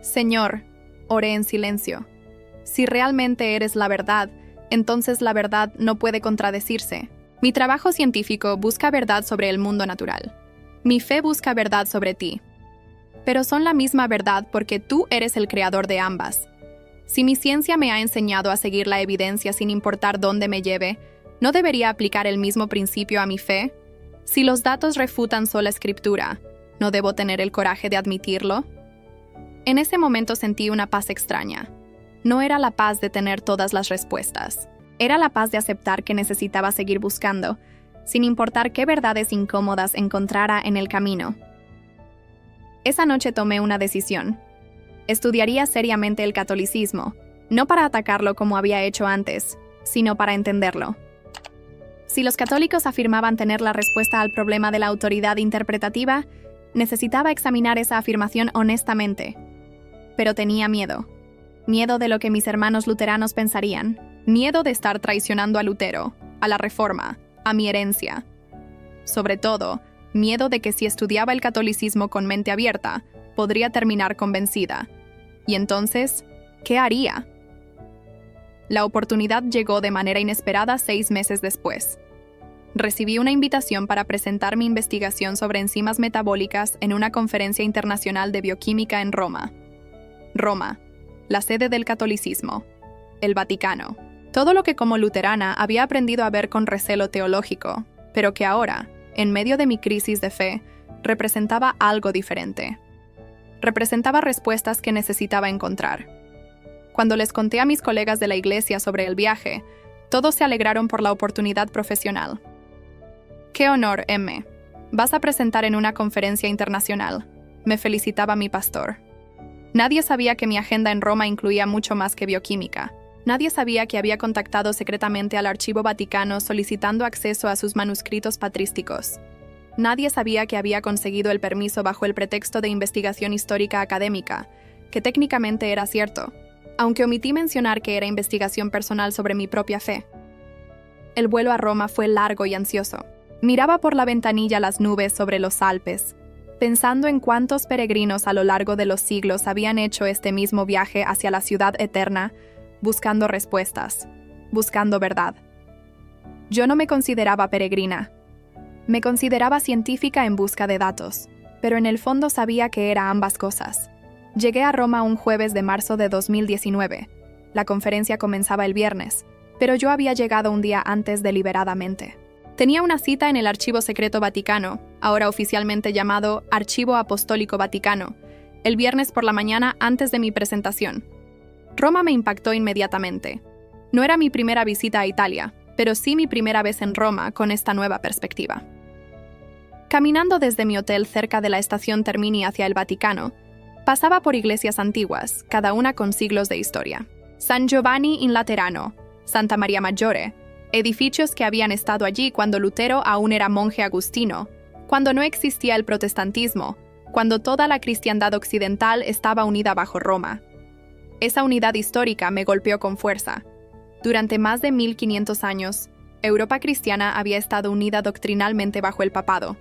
Señor, oré en silencio. Si realmente eres la verdad, entonces la verdad no puede contradecirse. Mi trabajo científico busca verdad sobre el mundo natural. Mi fe busca verdad sobre ti. Pero son la misma verdad porque tú eres el creador de ambas. Si mi ciencia me ha enseñado a seguir la evidencia sin importar dónde me lleve, ¿no debería aplicar el mismo principio a mi fe? Si los datos refutan sola escritura, ¿no debo tener el coraje de admitirlo? En ese momento sentí una paz extraña. No era la paz de tener todas las respuestas. Era la paz de aceptar que necesitaba seguir buscando, sin importar qué verdades incómodas encontrara en el camino. Esa noche tomé una decisión. Estudiaría seriamente el catolicismo, no para atacarlo como había hecho antes, sino para entenderlo. Si los católicos afirmaban tener la respuesta al problema de la autoridad interpretativa, necesitaba examinar esa afirmación honestamente. Pero tenía miedo. Miedo de lo que mis hermanos luteranos pensarían. Miedo de estar traicionando a Lutero, a la Reforma, a mi herencia. Sobre todo, miedo de que si estudiaba el catolicismo con mente abierta, podría terminar convencida. Y entonces, ¿qué haría? La oportunidad llegó de manera inesperada 6 meses después. Recibí una invitación para presentar mi investigación sobre enzimas metabólicas en una conferencia internacional de bioquímica en Roma. Roma, la sede del catolicismo, el Vaticano. Todo lo que como luterana había aprendido a ver con recelo teológico, pero que ahora, en medio de mi crisis de fe, representaba algo diferente. Representaba respuestas que necesitaba encontrar. Cuando les conté a mis colegas de la iglesia sobre el viaje, todos se alegraron por la oportunidad profesional. ¡Qué honor, M! Vas a presentar en una conferencia internacional, me felicitaba mi pastor. Nadie sabía que mi agenda en Roma incluía mucho más que bioquímica. Nadie sabía que había contactado secretamente al Archivo Vaticano solicitando acceso a sus manuscritos patrísticos. Nadie sabía que había conseguido el permiso bajo el pretexto de investigación histórica académica, que técnicamente era cierto, aunque omití mencionar que era investigación personal sobre mi propia fe. El vuelo a Roma fue largo y ansioso. Miraba por la ventanilla las nubes sobre los Alpes, pensando en cuántos peregrinos a lo largo de los siglos habían hecho este mismo viaje hacia la ciudad eterna, buscando respuestas, buscando verdad. Yo no me consideraba peregrina. Me consideraba científica en busca de datos, pero en el fondo sabía que era ambas cosas. Llegué a Roma un jueves de marzo de 2019. La conferencia comenzaba el viernes, pero yo había llegado un día antes deliberadamente. Tenía una cita en el Archivo Secreto Vaticano, ahora oficialmente llamado Archivo Apostólico Vaticano, el viernes por la mañana antes de mi presentación. Roma me impactó inmediatamente. No era mi primera visita a Italia, pero sí mi primera vez en Roma con esta nueva perspectiva. Caminando desde mi hotel cerca de la estación Termini hacia el Vaticano, pasaba por iglesias antiguas, cada una con siglos de historia. San Giovanni in Laterano, Santa María Maggiore, edificios que habían estado allí cuando Lutero aún era monje agustino, cuando no existía el protestantismo, cuando toda la cristiandad occidental estaba unida bajo Roma. Esa unidad histórica me golpeó con fuerza. Durante más de 1500 años, Europa cristiana había estado unida doctrinalmente bajo el papado.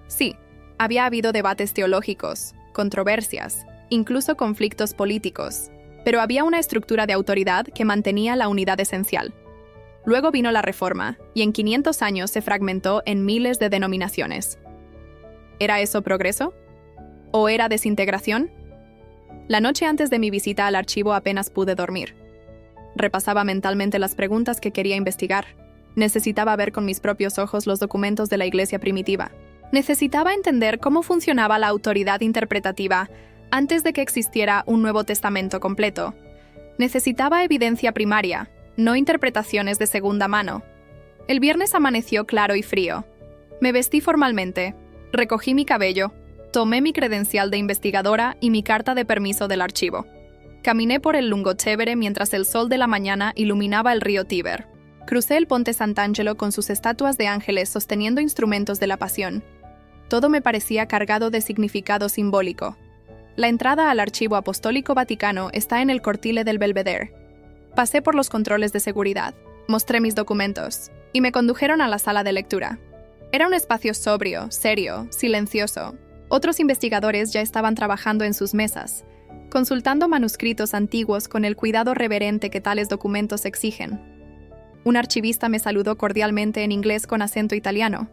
Sí, había habido debates teológicos, controversias, incluso conflictos políticos, pero había una estructura de autoridad que mantenía la unidad esencial. Luego vino la Reforma, y en 500 años se fragmentó en miles de denominaciones. ¿Era eso progreso? ¿O era desintegración? La noche antes de mi visita al archivo apenas pude dormir. Repasaba mentalmente las preguntas que quería investigar. Necesitaba ver con mis propios ojos los documentos de la iglesia primitiva. Necesitaba entender cómo funcionaba la autoridad interpretativa antes de que existiera un Nuevo Testamento completo. Necesitaba evidencia primaria, no interpretaciones de segunda mano. El viernes amaneció claro y frío. Me vestí formalmente, recogí mi cabello, tomé mi credencial de investigadora y mi carta de permiso del archivo. Caminé por el Lungotevere mientras el sol de la mañana iluminaba el río Tíber. Crucé el Ponte Sant'Angelo con sus estatuas de ángeles sosteniendo instrumentos de la pasión. Todo me parecía cargado de significado simbólico. La entrada al Archivo Apostólico Vaticano está en el cortile del Belvedere. Pasé por los controles de seguridad, mostré mis documentos y me condujeron a la sala de lectura. Era un espacio sobrio, serio, silencioso. Otros investigadores ya estaban trabajando en sus mesas, consultando manuscritos antiguos con el cuidado reverente que tales documentos exigen. Un archivista me saludó cordialmente en inglés con acento italiano.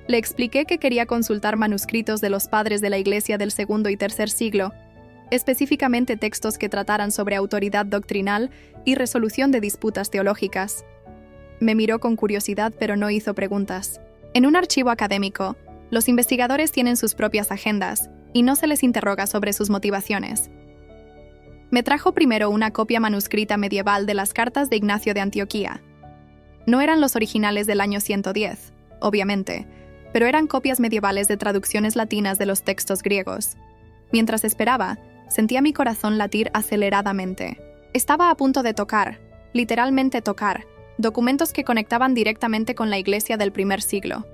Le expliqué que quería consultar manuscritos de los padres de la Iglesia del segundo y tercer siglo, específicamente textos que trataran sobre autoridad doctrinal y resolución de disputas teológicas. Me miró con curiosidad, pero no hizo preguntas. En un archivo académico, los investigadores tienen sus propias agendas y no se les interroga sobre sus motivaciones. Me trajo primero una copia manuscrita medieval de las cartas de Ignacio de Antioquía. No eran los originales del año 110, obviamente, pero eran copias medievales de traducciones latinas de los textos griegos. Mientras esperaba, sentía mi corazón latir aceleradamente. Estaba a punto de tocar, literalmente tocar, documentos que conectaban directamente con la Iglesia del primer siglo.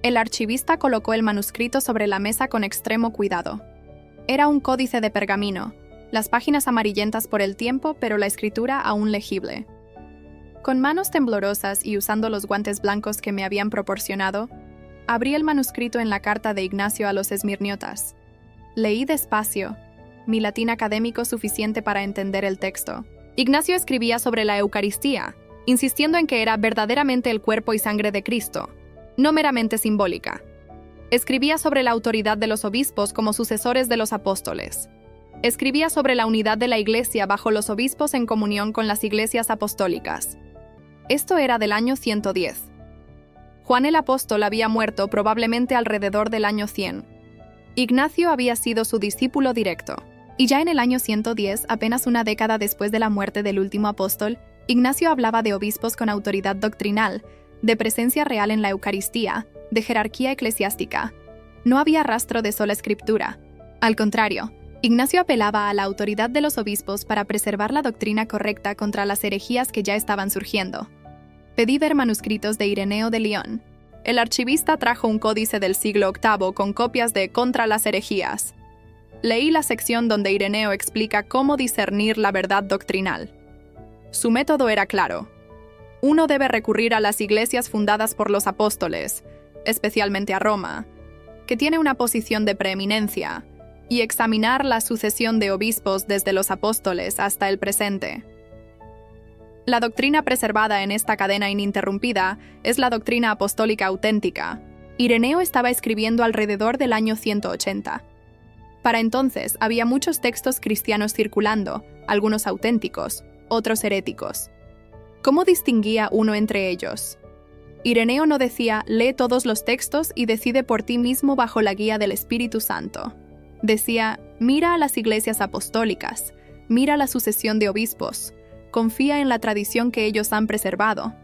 El archivista colocó el manuscrito sobre la mesa con extremo cuidado. Era un códice de pergamino, las páginas amarillentas por el tiempo, pero la escritura aún legible. Con manos temblorosas y usando los guantes blancos que me habían proporcionado, abrí el manuscrito en la carta de Ignacio a los esmirniotas. Leí despacio, mi latín académico suficiente para entender el texto. Ignacio escribía sobre la Eucaristía, insistiendo en que era verdaderamente el cuerpo y sangre de Cristo, no meramente simbólica. Escribía sobre la autoridad de los obispos como sucesores de los apóstoles. Escribía sobre la unidad de la Iglesia bajo los obispos en comunión con las iglesias apostólicas. Esto era del año 110. Juan el Apóstol había muerto probablemente alrededor del año 100. Ignacio había sido su discípulo directo. Y ya en el año 110, apenas una década después de la muerte del último apóstol, Ignacio hablaba de obispos con autoridad doctrinal, de presencia real en la Eucaristía, de jerarquía eclesiástica. No había rastro de sola escritura. Al contrario, Ignacio apelaba a la autoridad de los obispos para preservar la doctrina correcta contra las herejías que ya estaban surgiendo. Pedí ver manuscritos de Ireneo de León. El archivista trajo un códice del siglo VIII con copias de Contra las herejías. Leí la sección donde Ireneo explica cómo discernir la verdad doctrinal. Su método era claro. Uno debe recurrir a las iglesias fundadas por los apóstoles, especialmente a Roma, que tiene una posición de preeminencia, y examinar la sucesión de obispos desde los apóstoles hasta el presente. La doctrina preservada en esta cadena ininterrumpida es la doctrina apostólica auténtica. Ireneo estaba escribiendo alrededor del año 180. Para entonces había muchos textos cristianos circulando, algunos auténticos, otros heréticos. ¿Cómo distinguía uno entre ellos? Ireneo no decía, lee todos los textos y decide por ti mismo bajo la guía del Espíritu Santo. Decía, mira a las iglesias apostólicas, mira la sucesión de obispos, confía en la tradición que ellos han preservado.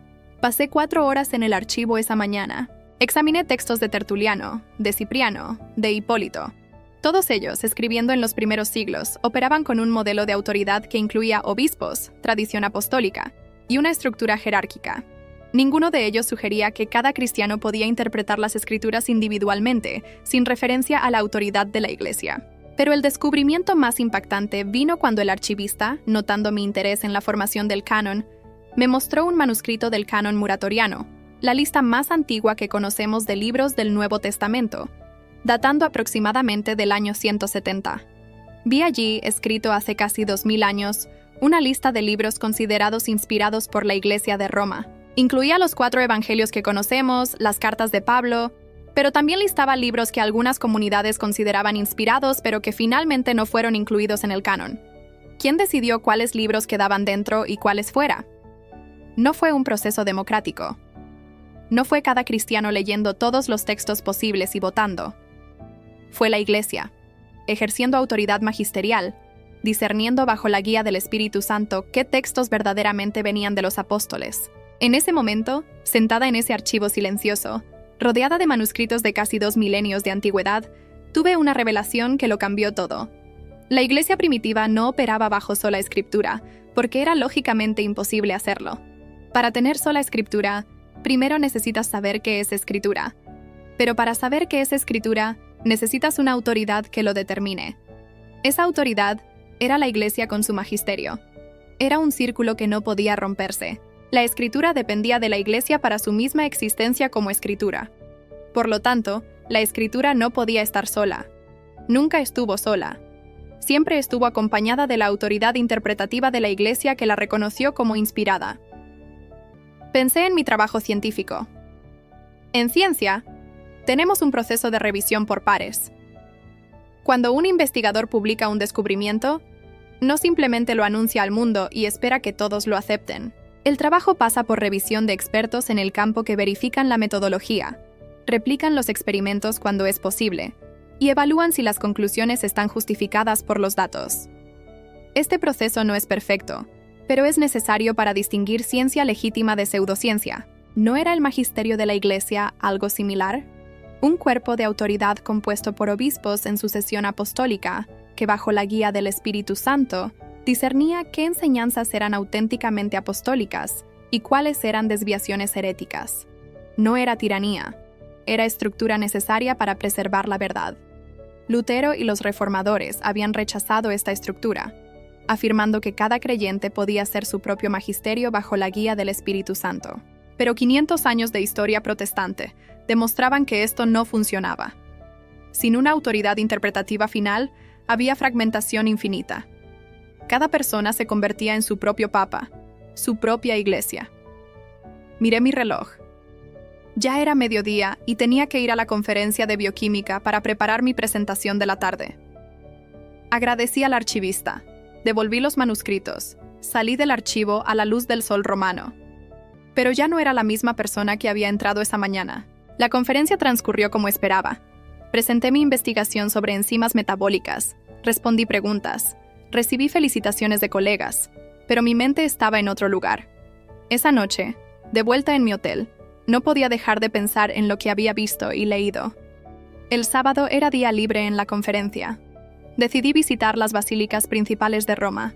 Pasé 4 horas en el archivo esa mañana. Examiné textos de Tertuliano, de Cipriano, de Hipólito. Todos ellos, escribiendo en los primeros siglos, operaban con un modelo de autoridad que incluía obispos, tradición apostólica, y una estructura jerárquica. Ninguno de ellos sugería que cada cristiano podía interpretar las escrituras individualmente, sin referencia a la autoridad de la Iglesia. Pero el descubrimiento más impactante vino cuando el archivista, notando mi interés en la formación del canon, me mostró un manuscrito del canon muratoriano, la lista más antigua que conocemos de libros del Nuevo Testamento, datando aproximadamente del año 170. Vi allí, escrito hace casi 2000 años, una lista de libros considerados inspirados por la Iglesia de Roma. Incluía los 4 evangelios que conocemos, las cartas de Pablo, Pero también listaba libros que algunas comunidades consideraban inspirados, pero que finalmente no fueron incluidos en el canon. ¿Quién decidió cuáles libros quedaban dentro y cuáles fuera? No fue un proceso democrático. No fue cada cristiano leyendo todos los textos posibles y votando. Fue la Iglesia, ejerciendo autoridad magisterial, discerniendo bajo la guía del Espíritu Santo qué textos verdaderamente venían de los apóstoles. En ese momento, sentada en ese archivo silencioso, rodeada de manuscritos de casi 2 milenios de antigüedad, tuve una revelación que lo cambió todo. La Iglesia primitiva no operaba bajo sola escritura, porque era lógicamente imposible hacerlo. Para tener sola escritura, primero necesitas saber qué es escritura. Pero para saber qué es escritura, necesitas una autoridad que lo determine. Esa autoridad era la Iglesia con su magisterio. Era un círculo que no podía romperse. La escritura dependía de la Iglesia para su misma existencia como escritura. Por lo tanto, la escritura no podía estar sola. Nunca estuvo sola. Siempre estuvo acompañada de la autoridad interpretativa de la Iglesia que la reconoció como inspirada. Pensé en mi trabajo científico. En ciencia, tenemos un proceso de revisión por pares. Cuando un investigador publica un descubrimiento, no simplemente lo anuncia al mundo y espera que todos lo acepten. El trabajo pasa por revisión de expertos en el campo que verifican la metodología, replican los experimentos cuando es posible, y evalúan si las conclusiones están justificadas por los datos. Este proceso no es perfecto, pero es necesario para distinguir ciencia legítima de pseudociencia. ¿No era el magisterio de la Iglesia algo similar? Un cuerpo de autoridad compuesto por obispos en sucesión apostólica, que bajo la guía del Espíritu Santo, discernía qué enseñanzas eran auténticamente apostólicas y cuáles eran desviaciones heréticas. No era tiranía, era estructura necesaria para preservar la verdad. Lutero y los reformadores habían rechazado esta estructura, afirmando que cada creyente podía ser su propio magisterio bajo la guía del Espíritu Santo. Pero 500 años de historia protestante demostraban que esto no funcionaba. Sin una autoridad interpretativa final, había fragmentación infinita. Cada persona se convertía en su propio papa, su propia iglesia. Miré mi reloj. Ya era mediodía y tenía que ir a la conferencia de bioquímica para preparar mi presentación de la tarde. Agradecí al archivista, devolví los manuscritos, salí del archivo a la luz del sol romano. Pero ya no era la misma persona que había entrado esa mañana. La conferencia transcurrió como esperaba. Presenté mi investigación sobre enzimas metabólicas, respondí preguntas, recibí felicitaciones de colegas, pero mi mente estaba en otro lugar. Esa noche, de vuelta en mi hotel, no podía dejar de pensar en lo que había visto y leído. El sábado era día libre en la conferencia. Decidí visitar las basílicas principales de Roma.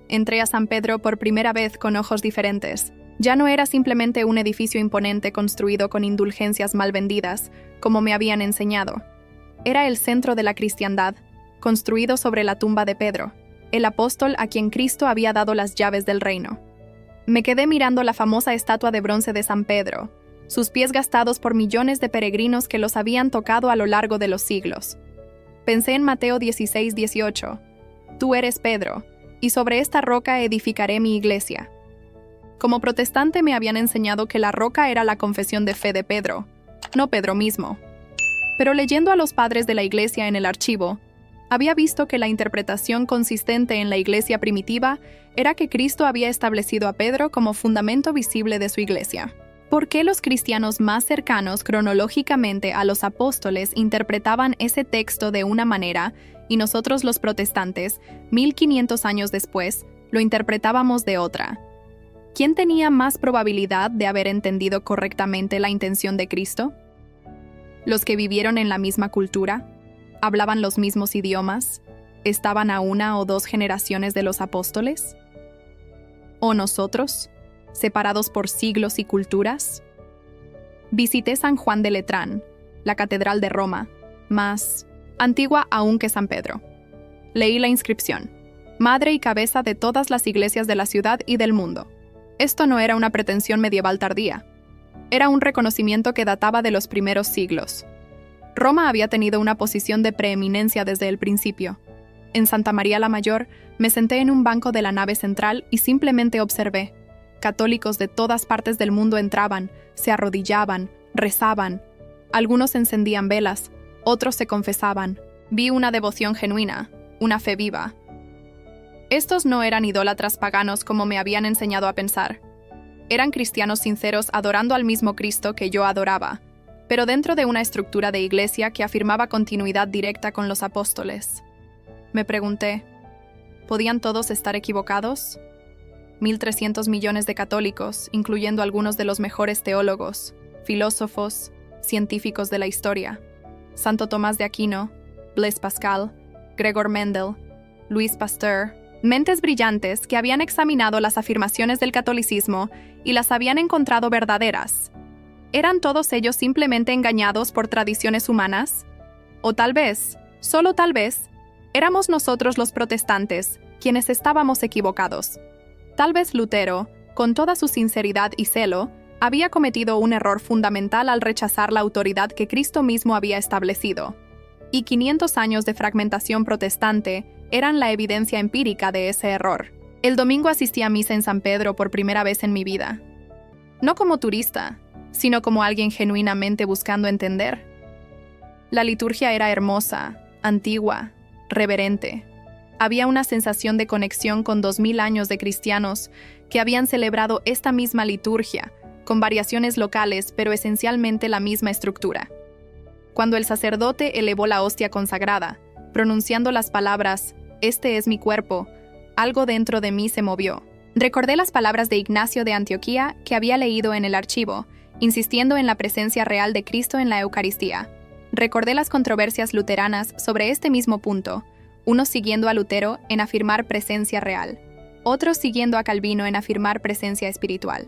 Entré a San Pedro por primera vez con ojos diferentes. Ya no era simplemente un edificio imponente construido con indulgencias mal vendidas, como me habían enseñado. Era el centro de la cristiandad, construido sobre la tumba de Pedro, el apóstol a quien Cristo había dado las llaves del reino. Me quedé mirando la famosa estatua de bronce de San Pedro, sus pies gastados por millones de peregrinos que los habían tocado a lo largo de los siglos. Pensé en Mateo 16:18. Tú eres Pedro, y sobre esta roca edificaré mi iglesia. Como protestante me habían enseñado que la roca era la confesión de fe de Pedro, no Pedro mismo. Pero leyendo a los padres de la iglesia en el archivo, había visto que la interpretación consistente en la iglesia primitiva era que Cristo había establecido a Pedro como fundamento visible de su iglesia. ¿Por qué los cristianos más cercanos cronológicamente a los apóstoles interpretaban ese texto de una manera y nosotros los protestantes, 1500 años después, lo interpretábamos de otra? ¿Quién tenía más probabilidad de haber entendido correctamente la intención de Cristo? ¿Los que vivieron en la misma cultura? ¿Hablaban los mismos idiomas? ¿Estaban a 1 o 2 generaciones de los apóstoles? ¿O nosotros, separados por siglos y culturas? Visité San Juan de Letrán, la Catedral de Roma, más antigua aún que San Pedro. Leí la inscripción: Madre y cabeza de todas las iglesias de la ciudad y del mundo. Esto no era una pretensión medieval tardía. Era un reconocimiento que databa de los primeros siglos. Roma había tenido una posición de preeminencia desde el principio. En Santa María la Mayor, me senté en un banco de la nave central y simplemente observé. Católicos de todas partes del mundo entraban, se arrodillaban, rezaban. Algunos encendían velas, otros se confesaban. Vi una devoción genuina, una fe viva. Estos no eran idólatras paganos como me habían enseñado a pensar. Eran cristianos sinceros adorando al mismo Cristo que yo adoraba, pero dentro de una estructura de iglesia que afirmaba continuidad directa con los apóstoles. Me pregunté, ¿podían todos estar equivocados? 1.300 millones de católicos, incluyendo algunos de los mejores teólogos, filósofos, científicos de la historia, Santo Tomás de Aquino, Blaise Pascal, Gregor Mendel, Louis Pasteur, mentes brillantes que habían examinado las afirmaciones del catolicismo y las habían encontrado verdaderas. ¿Eran todos ellos simplemente engañados por tradiciones humanas? O tal vez, solo tal vez, éramos nosotros los protestantes quienes estábamos equivocados. Tal vez Lutero, con toda su sinceridad y celo, había cometido un error fundamental al rechazar la autoridad que Cristo mismo había establecido. Y 500 años de fragmentación protestante eran la evidencia empírica de ese error. El domingo asistí a misa en San Pedro por primera vez en mi vida. No como turista, sino como alguien genuinamente buscando entender. La liturgia era hermosa, antigua, reverente. Había una sensación de conexión con 2000 años de cristianos que habían celebrado esta misma liturgia, con variaciones locales, pero esencialmente la misma estructura. Cuando el sacerdote elevó la hostia consagrada, pronunciando las palabras, «Este es mi cuerpo», algo dentro de mí se movió. Recordé las palabras de Ignacio de Antioquía que había leído en el archivo, insistiendo en la presencia real de Cristo en la Eucaristía. Recordé las controversias luteranas sobre este mismo punto, unos siguiendo a Lutero en afirmar presencia real, otros siguiendo a Calvino en afirmar presencia espiritual,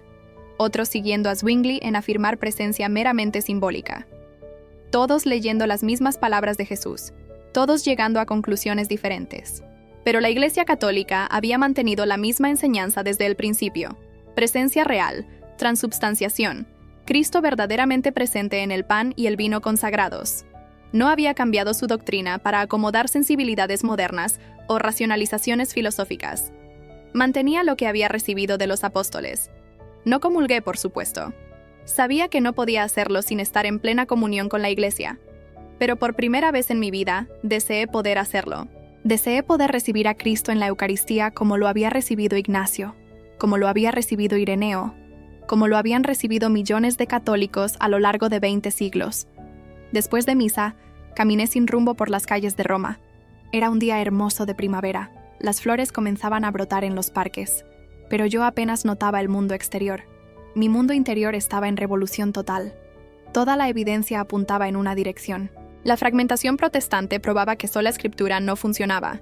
otros siguiendo a Zwingli en afirmar presencia meramente simbólica. Todos leyendo las mismas palabras de Jesús, todos llegando a conclusiones diferentes. Pero la Iglesia Católica había mantenido la misma enseñanza desde el principio: presencia real, transubstanciación, Cristo verdaderamente presente en el pan y el vino consagrados. No había cambiado su doctrina para acomodar sensibilidades modernas o racionalizaciones filosóficas. Mantenía lo que había recibido de los apóstoles. No comulgué, por supuesto. Sabía que no podía hacerlo sin estar en plena comunión con la Iglesia. Pero por primera vez en mi vida, deseé poder hacerlo. Deseé poder recibir a Cristo en la Eucaristía como lo había recibido Ignacio, como lo había recibido Ireneo, como lo habían recibido millones de católicos a lo largo de 20 siglos. Después de misa, caminé sin rumbo por las calles de Roma. Era un día hermoso de primavera. Las flores comenzaban a brotar en los parques, pero yo apenas notaba el mundo exterior. Mi mundo interior estaba en revolución total. Toda la evidencia apuntaba en una dirección. La fragmentación protestante probaba que sola escritura no funcionaba.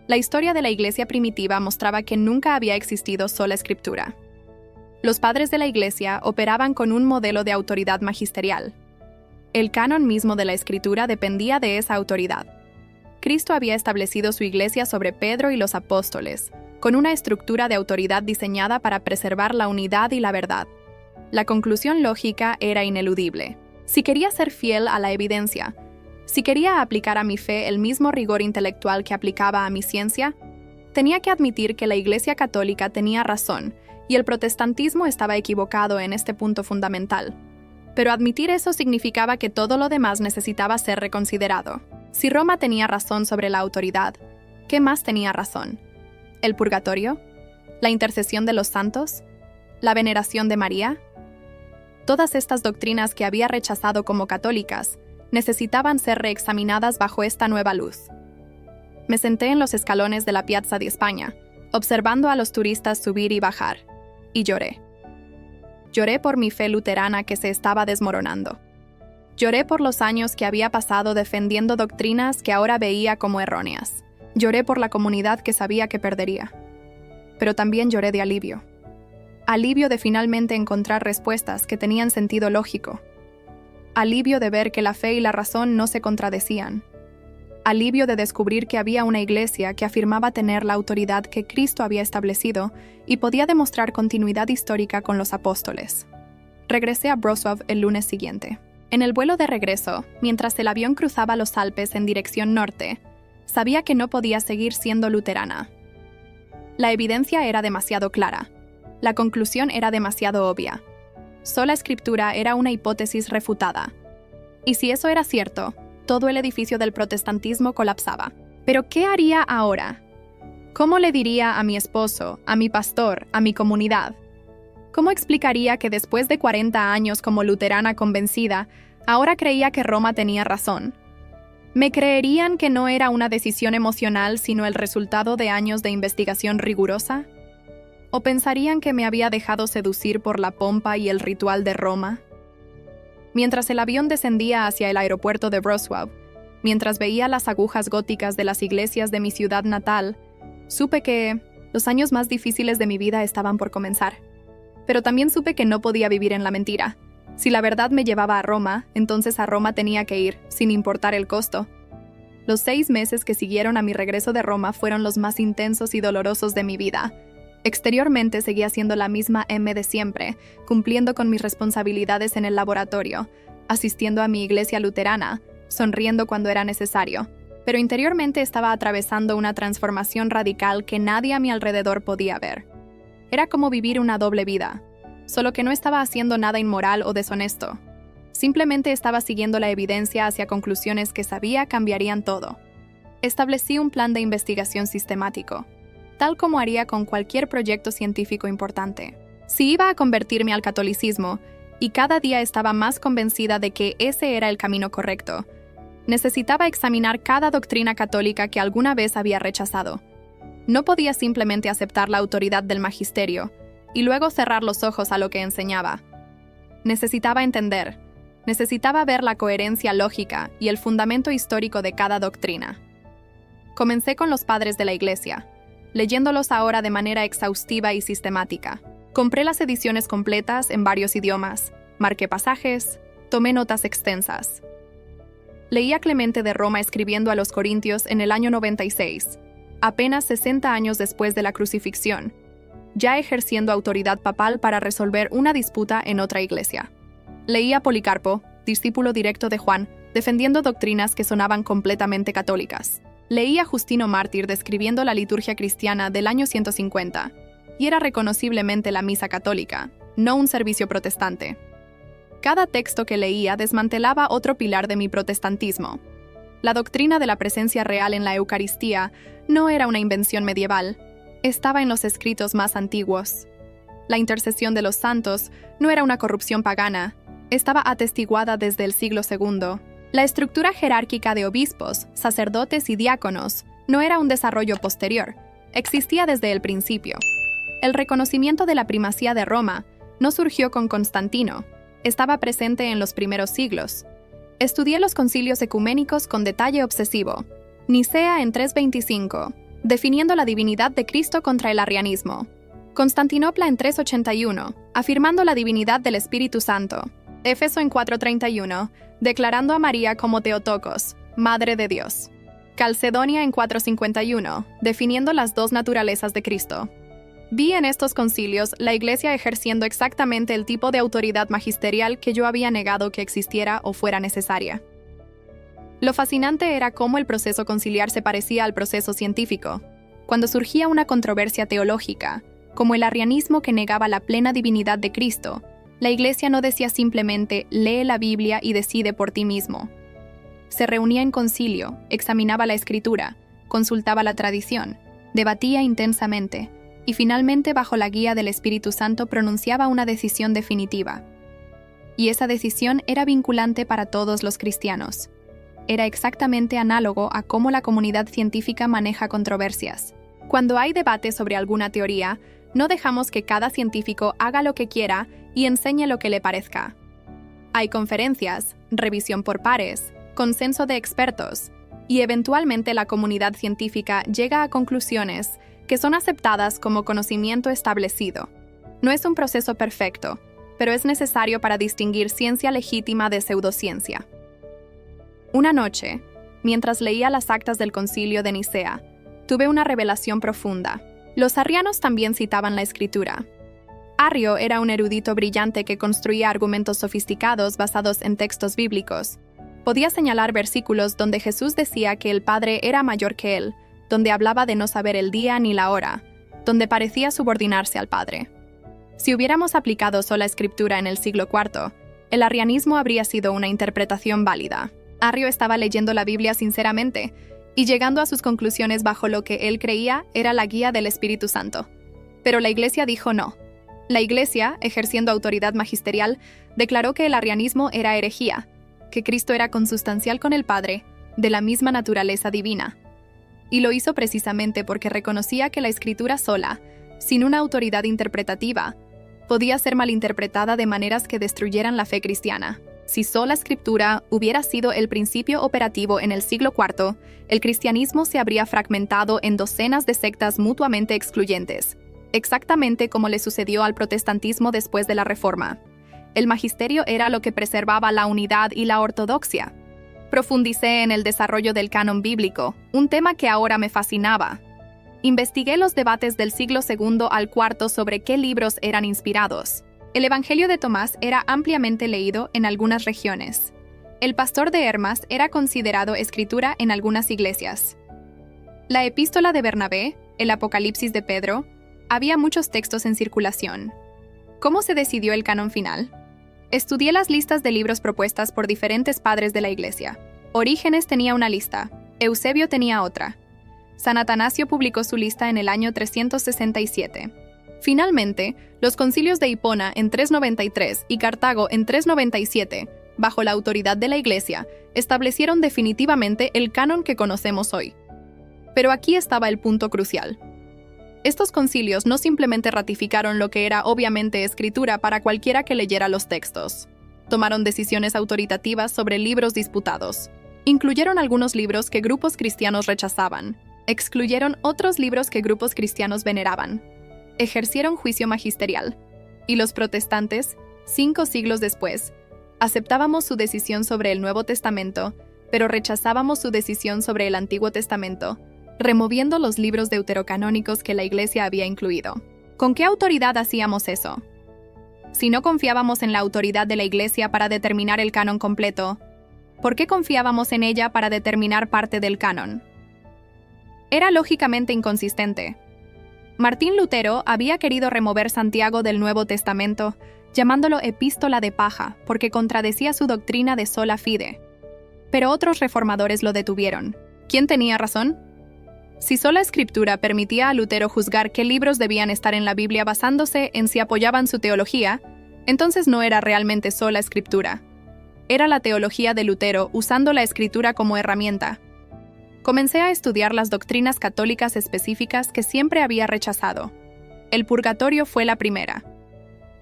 La historia de la Iglesia primitiva mostraba que nunca había existido sola escritura. Los padres de la Iglesia operaban con un modelo de autoridad magisterial. El canon mismo de la Escritura dependía de esa autoridad. Cristo había establecido su Iglesia sobre Pedro y los apóstoles, con una estructura de autoridad diseñada para preservar la unidad y la verdad. La conclusión lógica era ineludible. Si quería ser fiel a la evidencia, si quería aplicar a mi fe el mismo rigor intelectual que aplicaba a mi ciencia, tenía que admitir que la Iglesia Católica tenía razón y el protestantismo estaba equivocado en este punto fundamental. Pero admitir eso significaba que todo lo demás necesitaba ser reconsiderado. Si Roma tenía razón sobre la autoridad, ¿qué más tenía razón? ¿El purgatorio? ¿La intercesión de los santos? ¿La veneración de María? Todas estas doctrinas que había rechazado como católicas necesitaban ser reexaminadas bajo esta nueva luz. Me senté en los escalones de la Piazza di España, observando a los turistas subir y bajar, y lloré. Lloré por mi fe luterana que se estaba desmoronando. Lloré por los años que había pasado defendiendo doctrinas que ahora veía como erróneas. Lloré por la comunidad que sabía que perdería. Pero también lloré de alivio. Alivio de finalmente encontrar respuestas que tenían sentido lógico. Alivio de ver que la fe y la razón no se contradecían. Alivio de descubrir que había una iglesia que afirmaba tener la autoridad que Cristo había establecido y podía demostrar continuidad histórica con los apóstoles. Regresé a Wrocław el lunes siguiente. En el vuelo de regreso, mientras el avión cruzaba los Alpes en dirección norte, sabía que no podía seguir siendo luterana. La evidencia era demasiado clara. La conclusión era demasiado obvia. Sola escritura era una hipótesis refutada. Y si eso era cierto, todo el edificio del protestantismo colapsaba. ¿Pero qué haría ahora? ¿Cómo le diría a mi esposo, a mi pastor, a mi comunidad? ¿Cómo explicaría que después de 40 años como luterana convencida, ahora creía que Roma tenía razón? ¿Me creerían que no era una decisión emocional sino el resultado de años de investigación rigurosa? ¿O pensarían que me había dejado seducir por la pompa y el ritual de Roma? Mientras el avión descendía hacia el aeropuerto de Wrocław, mientras veía las agujas góticas de las iglesias de mi ciudad natal, supe que los años más difíciles de mi vida estaban por comenzar. Pero también supe que no podía vivir en la mentira. Si la verdad me llevaba a Roma, entonces a Roma tenía que ir, sin importar el costo. Los 6 meses que siguieron a mi regreso de Roma fueron los más intensos y dolorosos de mi vida. Exteriormente seguía siendo la misma M de siempre, cumpliendo con mis responsabilidades en el laboratorio, asistiendo a mi iglesia luterana, sonriendo cuando era necesario. Pero interiormente estaba atravesando una transformación radical que nadie a mi alrededor podía ver. Era como vivir una doble vida, solo que no estaba haciendo nada inmoral o deshonesto. Simplemente estaba siguiendo la evidencia hacia conclusiones que sabía cambiarían todo. Establecí un plan de investigación sistemático, tal como haría con cualquier proyecto científico importante. Si iba a convertirme al catolicismo, y cada día estaba más convencida de que ese era el camino correcto, necesitaba examinar cada doctrina católica que alguna vez había rechazado. No podía simplemente aceptar la autoridad del magisterio y luego cerrar los ojos a lo que enseñaba. Necesitaba entender, necesitaba ver la coherencia lógica y el fundamento histórico de cada doctrina. Comencé con los padres de la Iglesia, leyéndolos ahora de manera exhaustiva y sistemática. Compré las ediciones completas en varios idiomas, marqué pasajes, tomé notas extensas. Leí a Clemente de Roma escribiendo a los Corintios en el año 96, apenas 60 años después de la crucifixión, ya ejerciendo autoridad papal para resolver una disputa en otra iglesia. Leí a Policarpo, discípulo directo de Juan, defendiendo doctrinas que sonaban completamente católicas. Leí a Justino Mártir describiendo la liturgia cristiana del año 150, y era reconociblemente la misa católica, no un servicio protestante. Cada texto que leía desmantelaba otro pilar de mi protestantismo. La doctrina de la presencia real en la Eucaristía no era una invención medieval, estaba en los escritos más antiguos. La intercesión de los santos no era una corrupción pagana, estaba atestiguada desde el siglo II. La estructura jerárquica de obispos, sacerdotes y diáconos no era un desarrollo posterior, existía desde el principio. El reconocimiento de la primacía de Roma no surgió con Constantino, estaba presente en los primeros siglos. Estudié los concilios ecuménicos con detalle obsesivo. Nicea en 325, definiendo la divinidad de Cristo contra el arrianismo. Constantinopla en 381, afirmando la divinidad del Espíritu Santo. Éfeso en 431, declarando a María como Theotokos, Madre de Dios. Calcedonia en 451, definiendo las dos naturalezas de Cristo. Vi en estos concilios la Iglesia ejerciendo exactamente el tipo de autoridad magisterial que yo había negado que existiera o fuera necesaria. Lo fascinante era cómo el proceso conciliar se parecía al proceso científico. Cuando surgía una controversia teológica, como el arrianismo que negaba la plena divinidad de Cristo, la Iglesia no decía simplemente «lee la Biblia y decide por ti mismo». Se reunía en concilio, examinaba la Escritura, consultaba la tradición, debatía intensamente, y finalmente, bajo la guía del Espíritu Santo, pronunciaba una decisión definitiva. Y esa decisión era vinculante para todos los cristianos. Era exactamente análogo a cómo la comunidad científica maneja controversias. Cuando hay debate sobre alguna teoría, no dejamos que cada científico haga lo que quiera y enseñe lo que le parezca. Hay conferencias, revisión por pares, consenso de expertos, y eventualmente la comunidad científica llega a conclusiones que son aceptadas como conocimiento establecido. No es un proceso perfecto, pero es necesario para distinguir ciencia legítima de pseudociencia. Una noche, mientras leía las actas del Concilio de Nicea, tuve una revelación profunda. Los arrianos también citaban la Escritura. Arrio era un erudito brillante que construía argumentos sofisticados basados en textos bíblicos. Podía señalar versículos donde Jesús decía que el Padre era mayor que él, donde hablaba de no saber el día ni la hora, donde parecía subordinarse al Padre. Si hubiéramos aplicado sola Escritura en el siglo IV, el arrianismo habría sido una interpretación válida. Arrio estaba leyendo la Biblia sinceramente y llegando a sus conclusiones bajo lo que él creía era la guía del Espíritu Santo. Pero la Iglesia dijo no. La Iglesia, ejerciendo autoridad magisterial, declaró que el arrianismo era herejía, que Cristo era consustancial con el Padre, de la misma naturaleza divina. Y lo hizo precisamente porque reconocía que la Escritura sola, sin una autoridad interpretativa, podía ser malinterpretada de maneras que destruyeran la fe cristiana. Si sola Escritura hubiera sido el principio operativo en el siglo IV, el cristianismo se habría fragmentado en docenas de sectas mutuamente excluyentes, exactamente como le sucedió al protestantismo después de la Reforma. El magisterio era lo que preservaba la unidad y la ortodoxia. Profundicé en el desarrollo del canon bíblico, un tema que ahora me fascinaba. Investigué los debates del siglo II al IV sobre qué libros eran inspirados. El Evangelio de Tomás era ampliamente leído en algunas regiones. El Pastor de Hermas era considerado escritura en algunas iglesias. La Epístola de Bernabé, el Apocalipsis de Pedro, había muchos textos en circulación. ¿Cómo se decidió el canon final? Estudié las listas de libros propuestas por diferentes padres de la Iglesia. Orígenes tenía una lista, Eusebio tenía otra. San Atanasio publicó su lista en el año 367. Finalmente, los concilios de Hipona en 393 y Cartago en 397, bajo la autoridad de la Iglesia, establecieron definitivamente el canon que conocemos hoy. Pero aquí estaba el punto crucial. Estos concilios no simplemente ratificaron lo que era obviamente escritura para cualquiera que leyera los textos. Tomaron decisiones autoritativas sobre libros disputados. Incluyeron algunos libros que grupos cristianos rechazaban. Excluyeron otros libros que grupos cristianos veneraban. Ejercieron juicio magisterial. Y los protestantes, 5 siglos después, aceptábamos su decisión sobre el Nuevo Testamento, pero rechazábamos su decisión sobre el Antiguo Testamento, removiendo los libros deuterocanónicos que la Iglesia había incluido. ¿Con qué autoridad hacíamos eso? Si no confiábamos en la autoridad de la Iglesia para determinar el canon completo, ¿por qué confiábamos en ella para determinar parte del canon? Era lógicamente inconsistente. Martín Lutero había querido remover Santiago del Nuevo Testamento, llamándolo epístola de paja, porque contradecía su doctrina de sola fide. Pero otros reformadores lo detuvieron. ¿Quién tenía razón? Si sola Escritura permitía a Lutero juzgar qué libros debían estar en la Biblia basándose en si apoyaban su teología, entonces no era realmente sola Escritura. Era la teología de Lutero usando la Escritura como herramienta. Comencé a estudiar las doctrinas católicas específicas que siempre había rechazado. El purgatorio fue la primera.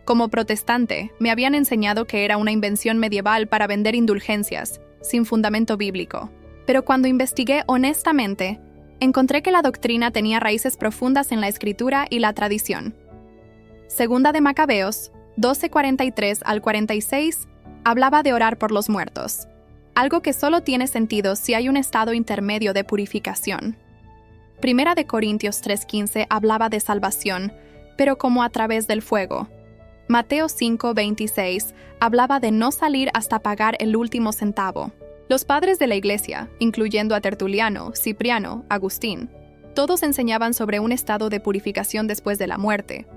Como protestante, me habían enseñado que era una invención medieval para vender indulgencias, sin fundamento bíblico. Pero cuando investigué honestamente, encontré que la doctrina tenía raíces profundas en la Escritura y la tradición. Segunda de Macabeos, 12:43 al 46, hablaba de orar por los muertos, algo que solo tiene sentido si hay un estado intermedio de purificación. Primera de Corintios 3:15 hablaba de salvación, pero como a través del fuego. Mateo 5:26 hablaba de no salir hasta pagar el último centavo. Los padres de la Iglesia, incluyendo a Tertuliano, Cipriano, Agustín, todos enseñaban sobre un estado de purificación después de la muerte.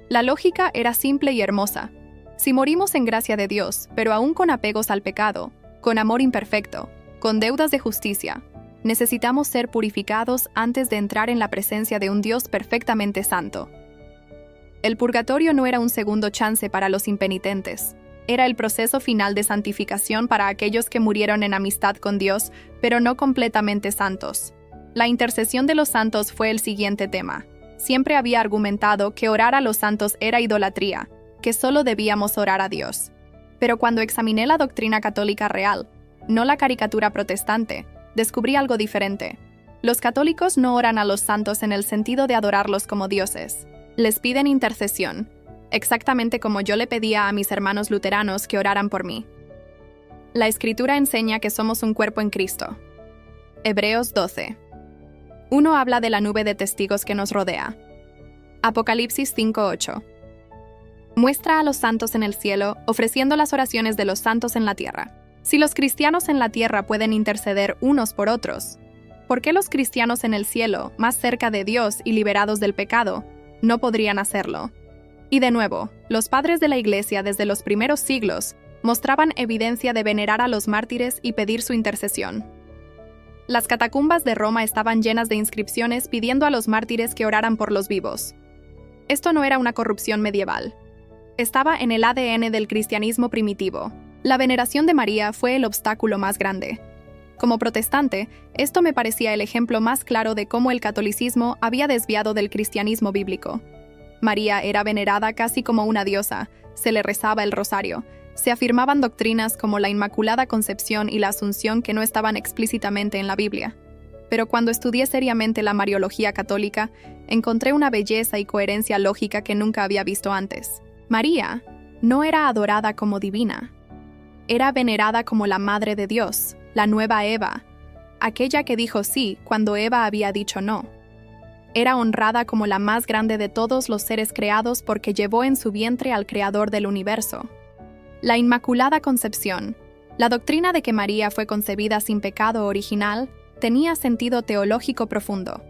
La lógica era simple y hermosa. Si morimos en gracia de Dios, pero aún con apegos al pecado, con amor imperfecto, con deudas de justicia, necesitamos ser purificados antes de entrar en la presencia de un Dios perfectamente santo. El purgatorio no era un segundo chance para los impenitentes. Era el proceso final de santificación para aquellos que murieron en amistad con Dios, pero no completamente santos. La intercesión de los santos fue el siguiente tema. Siempre había argumentado que orar a los santos era idolatría, que solo debíamos orar a Dios. Pero cuando examiné la doctrina católica real, no la caricatura protestante, descubrí algo diferente. Los católicos no oran a los santos en el sentido de adorarlos como dioses. Les piden intercesión, exactamente como yo le pedía a mis hermanos luteranos que oraran por mí. La Escritura enseña que somos un cuerpo en Cristo. Hebreos 12. 1 habla de la nube de testigos que nos rodea. Apocalipsis 5:8. Muestra a los santos en el cielo, ofreciendo las oraciones de los santos en la tierra. Si los cristianos en la tierra pueden interceder unos por otros, ¿por qué los cristianos en el cielo, más cerca de Dios y liberados del pecado, no podrían hacerlo? Y de nuevo, los padres de la Iglesia desde los primeros siglos mostraban evidencia de venerar a los mártires y pedir su intercesión. Las catacumbas de Roma estaban llenas de inscripciones pidiendo a los mártires que oraran por los vivos. Esto no era una corrupción medieval. Estaba en el ADN del cristianismo primitivo. La veneración de María fue el obstáculo más grande. Como protestante, esto me parecía el ejemplo más claro de cómo el catolicismo había desviado del cristianismo bíblico. María era venerada casi como una diosa, se le rezaba el rosario, se afirmaban doctrinas como la Inmaculada Concepción y la Asunción que no estaban explícitamente en la Biblia. Pero cuando estudié seriamente la Mariología católica, encontré una belleza y coherencia lógica que nunca había visto antes. María no era adorada como divina. Era venerada como la Madre de Dios, la nueva Eva, aquella que dijo sí cuando Eva había dicho no. Era honrada como la más grande de todos los seres creados porque llevó en su vientre al Creador del universo. La Inmaculada Concepción, la doctrina de que María fue concebida sin pecado original, tenía sentido teológico profundo.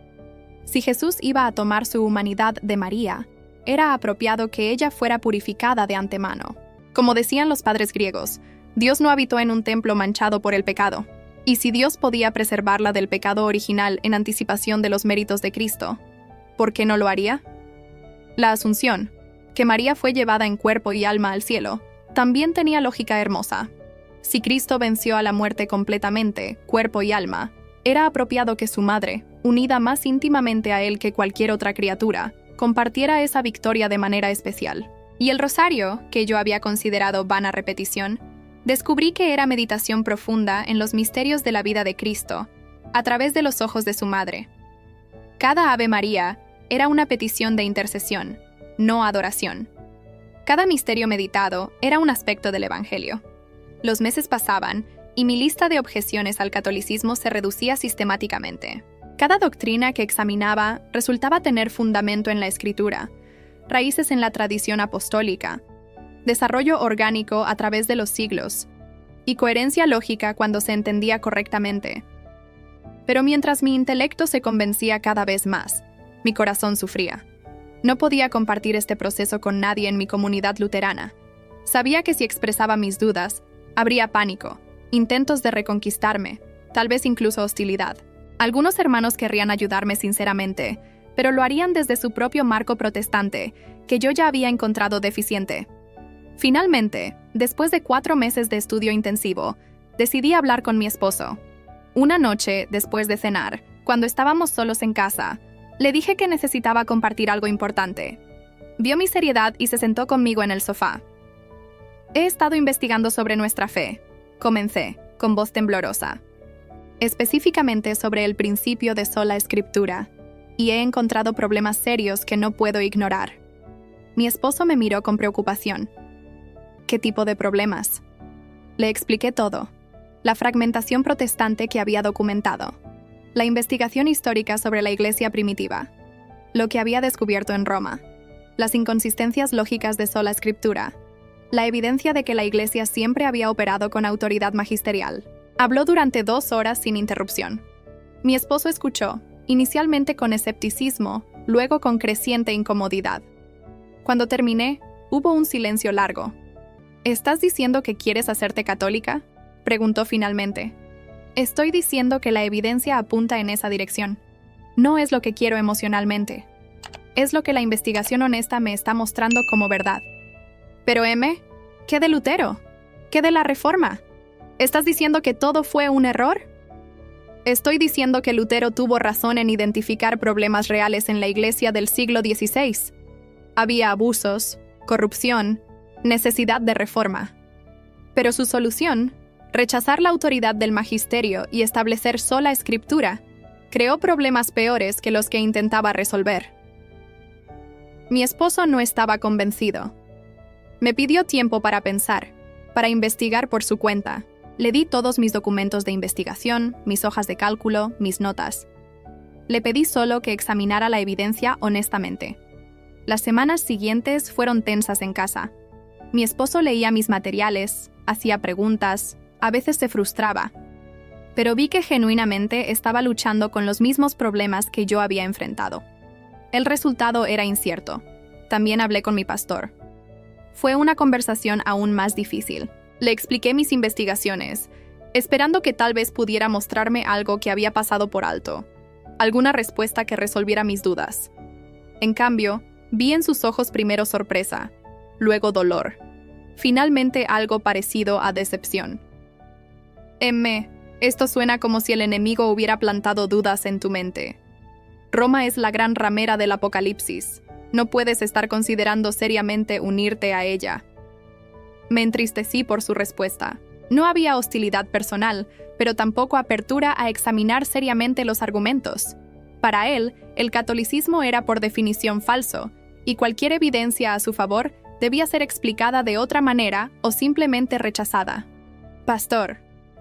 Si Jesús iba a tomar su humanidad de María, era apropiado que ella fuera purificada de antemano. Como decían los padres griegos, Dios no habitó en un templo manchado por el pecado. Y si Dios podía preservarla del pecado original en anticipación de los méritos de Cristo, ¿por qué no lo haría? La Asunción, que María fue llevada en cuerpo y alma al cielo, también tenía lógica hermosa. Si Cristo venció a la muerte completamente, cuerpo y alma, era apropiado que su madre, unida más íntimamente a él que cualquier otra criatura, compartiera esa victoria de manera especial. Y el rosario, que yo había considerado vana repetición, descubrí que era meditación profunda en los misterios de la vida de Cristo, a través de los ojos de su madre. Cada Ave María era una petición de intercesión, no adoración. Cada misterio meditado era un aspecto del Evangelio. Los meses pasaban y mi lista de objeciones al catolicismo se reducía sistemáticamente. Cada doctrina que examinaba resultaba tener fundamento en la Escritura, raíces en la tradición apostólica, desarrollo orgánico a través de los siglos, y coherencia lógica cuando se entendía correctamente. Pero mientras mi intelecto se convencía cada vez más, mi corazón sufría. No podía compartir este proceso con nadie en mi comunidad luterana. Sabía que si expresaba mis dudas, habría pánico, intentos de reconquistarme, tal vez incluso hostilidad. Algunos hermanos querrían ayudarme sinceramente, pero lo harían desde su propio marco protestante, que yo ya había encontrado deficiente. Finalmente, después de 4 meses de estudio intensivo, decidí hablar con mi esposo. Una noche, después de cenar, cuando estábamos solos en casa, le dije que necesitaba compartir algo importante. Vio mi seriedad y se sentó conmigo en el sofá. He estado investigando sobre nuestra fe, comencé, con voz temblorosa. Específicamente sobre el principio de sola escritura, y he encontrado problemas serios que no puedo ignorar. Mi esposo me miró con preocupación. ¿Qué tipo de problemas? Le expliqué todo. La fragmentación protestante que había documentado. La investigación histórica sobre la Iglesia primitiva. Lo que había descubierto en Roma. Las inconsistencias lógicas de sola escritura. La evidencia de que la Iglesia siempre había operado con autoridad magisterial. Habló durante 2 horas sin interrupción. Mi esposo escuchó, inicialmente con escepticismo, luego con creciente incomodidad. Cuando terminé, hubo un silencio largo. ¿Estás diciendo que quieres hacerte católica?, preguntó finalmente. Estoy diciendo que la evidencia apunta en esa dirección. No es lo que quiero emocionalmente. Es lo que la investigación honesta me está mostrando como verdad. Pero ¿qué de Lutero? ¿Qué de la Reforma? ¿Estás diciendo que todo fue un error? Estoy diciendo que Lutero tuvo razón en identificar problemas reales en la Iglesia del siglo XVI. Había abusos, corrupción, necesidad de reforma. Pero su solución, rechazar la autoridad del magisterio y establecer sola escritura, creó problemas peores que los que intentaba resolver. Mi esposo no estaba convencido. Me pidió tiempo para pensar, para investigar por su cuenta. Le di todos mis documentos de investigación, mis hojas de cálculo, mis notas. Le pedí solo que examinara la evidencia honestamente. Las semanas siguientes fueron tensas en casa. Mi esposo leía mis materiales, hacía preguntas, a veces se frustraba. Pero vi que genuinamente estaba luchando con los mismos problemas que yo había enfrentado. El resultado era incierto. También hablé con mi pastor. Fue una conversación aún más difícil. Le expliqué mis investigaciones, esperando que tal vez pudiera mostrarme algo que había pasado por alto, alguna respuesta que resolviera mis dudas. En cambio, vi en sus ojos primero sorpresa, luego dolor, finalmente algo parecido a decepción. Esto suena como si el enemigo hubiera plantado dudas en tu mente. Roma es la gran ramera del Apocalipsis. No puedes estar considerando seriamente unirte a ella. Me entristecí por su respuesta. No había hostilidad personal, pero tampoco apertura a examinar seriamente los argumentos. Para él, el catolicismo era por definición falso, y cualquier evidencia a su favor debía ser explicada de otra manera o simplemente rechazada. Pastor,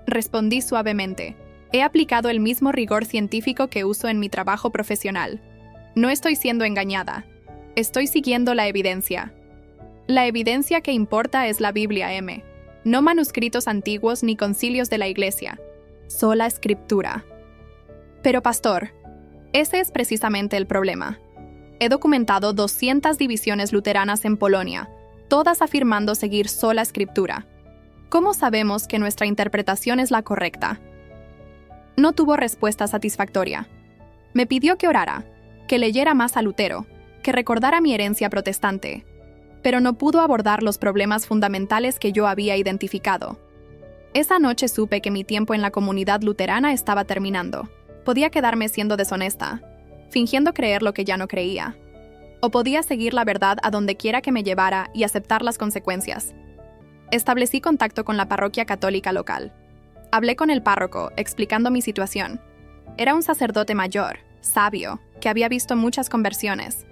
respondí suavemente, he aplicado el mismo rigor científico que uso en mi trabajo profesional. No estoy siendo engañada. Estoy siguiendo la evidencia. La evidencia que importa es la Biblia, no manuscritos antiguos ni concilios de la Iglesia. Sola Escritura. Pero pastor, ese es precisamente el problema. He documentado 200 divisiones luteranas en Polonia, todas afirmando seguir sola Escritura. ¿Cómo sabemos que nuestra interpretación es la correcta? No tuvo respuesta satisfactoria. Me pidió que orara, que leyera más a Lutero, que recordara mi herencia protestante, pero no pudo abordar los problemas fundamentales que yo había identificado. Esa noche supe que mi tiempo en la comunidad luterana estaba terminando. Podía quedarme siendo deshonesta, fingiendo creer lo que ya no creía. O podía seguir la verdad a donde quiera que me llevara y aceptar las consecuencias. Establecí contacto con la parroquia católica local. Hablé con el párroco, explicando mi situación. Era un sacerdote mayor, sabio, que había visto muchas conversiones.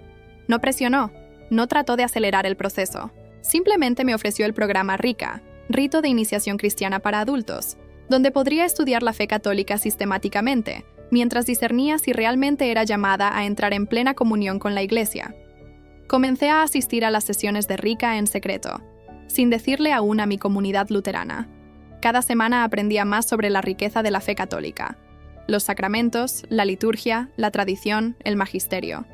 No presionó, no trató de acelerar el proceso. Simplemente me ofreció el programa RICA, Rito de Iniciación Cristiana para Adultos, donde podría estudiar la fe católica sistemáticamente, mientras discernía si realmente era llamada a entrar en plena comunión con la Iglesia. Comencé a asistir a las sesiones de RICA en secreto, sin decirle aún a mi comunidad luterana. Cada semana aprendía más sobre la riqueza de la fe católica, los sacramentos, la liturgia, la tradición, el magisterio.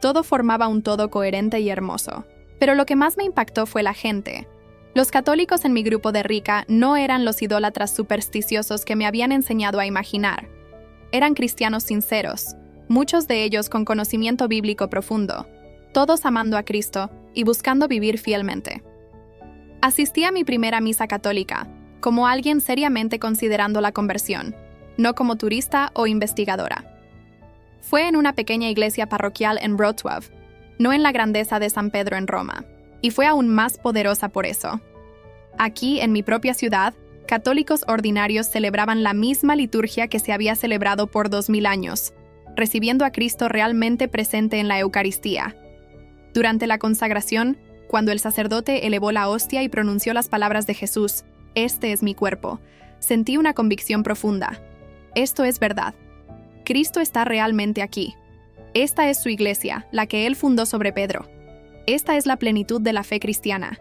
Todo formaba un todo coherente y hermoso. Pero lo que más me impactó fue la gente. Los católicos en mi grupo de RICA no eran los idólatras supersticiosos que me habían enseñado a imaginar. Eran cristianos sinceros, muchos de ellos con conocimiento bíblico profundo, todos amando a Cristo y buscando vivir fielmente. Asistí a mi primera misa católica, como alguien seriamente considerando la conversión, no como turista o investigadora. Fue en una pequeña iglesia parroquial en Wrocław, no en la grandeza de San Pedro en Roma, y fue aún más poderosa por eso. Aquí, en mi propia ciudad, católicos ordinarios celebraban la misma liturgia que se había celebrado por 2000 años, recibiendo a Cristo realmente presente en la Eucaristía. Durante la consagración, cuando el sacerdote elevó la hostia y pronunció las palabras de Jesús, «Este es mi cuerpo», sentí una convicción profunda. Esto es verdad. Cristo está realmente aquí. Esta es su iglesia, la que él fundó sobre Pedro. Esta es la plenitud de la fe cristiana.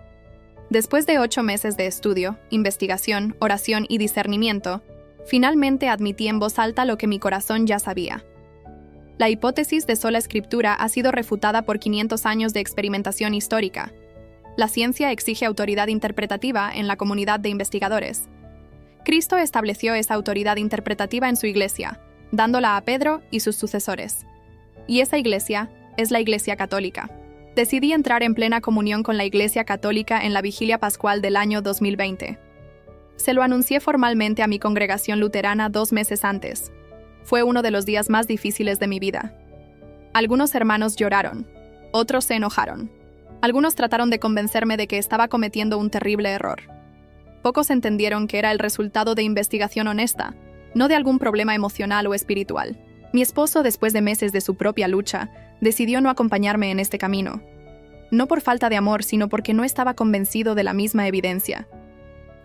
Después de 8 meses de estudio, investigación, oración y discernimiento, finalmente admití en voz alta lo que mi corazón ya sabía. La hipótesis de sola escritura ha sido refutada por 500 años de experimentación histórica. La ciencia exige autoridad interpretativa en la comunidad de investigadores. Cristo estableció esa autoridad interpretativa en su iglesia, dándola a Pedro y sus sucesores. Y esa iglesia es la Iglesia Católica. Decidí entrar en plena comunión con la Iglesia Católica en la vigilia pascual del año 2020. Se lo anuncié formalmente a mi congregación luterana 2 meses antes. Fue uno de los días más difíciles de mi vida. Algunos hermanos lloraron, otros se enojaron. Algunos trataron de convencerme de que estaba cometiendo un terrible error. Pocos entendieron que era el resultado de investigación honesta, no de algún problema emocional o espiritual. Mi esposo, después de meses de su propia lucha, decidió no acompañarme en este camino. No por falta de amor, sino porque no estaba convencido de la misma evidencia.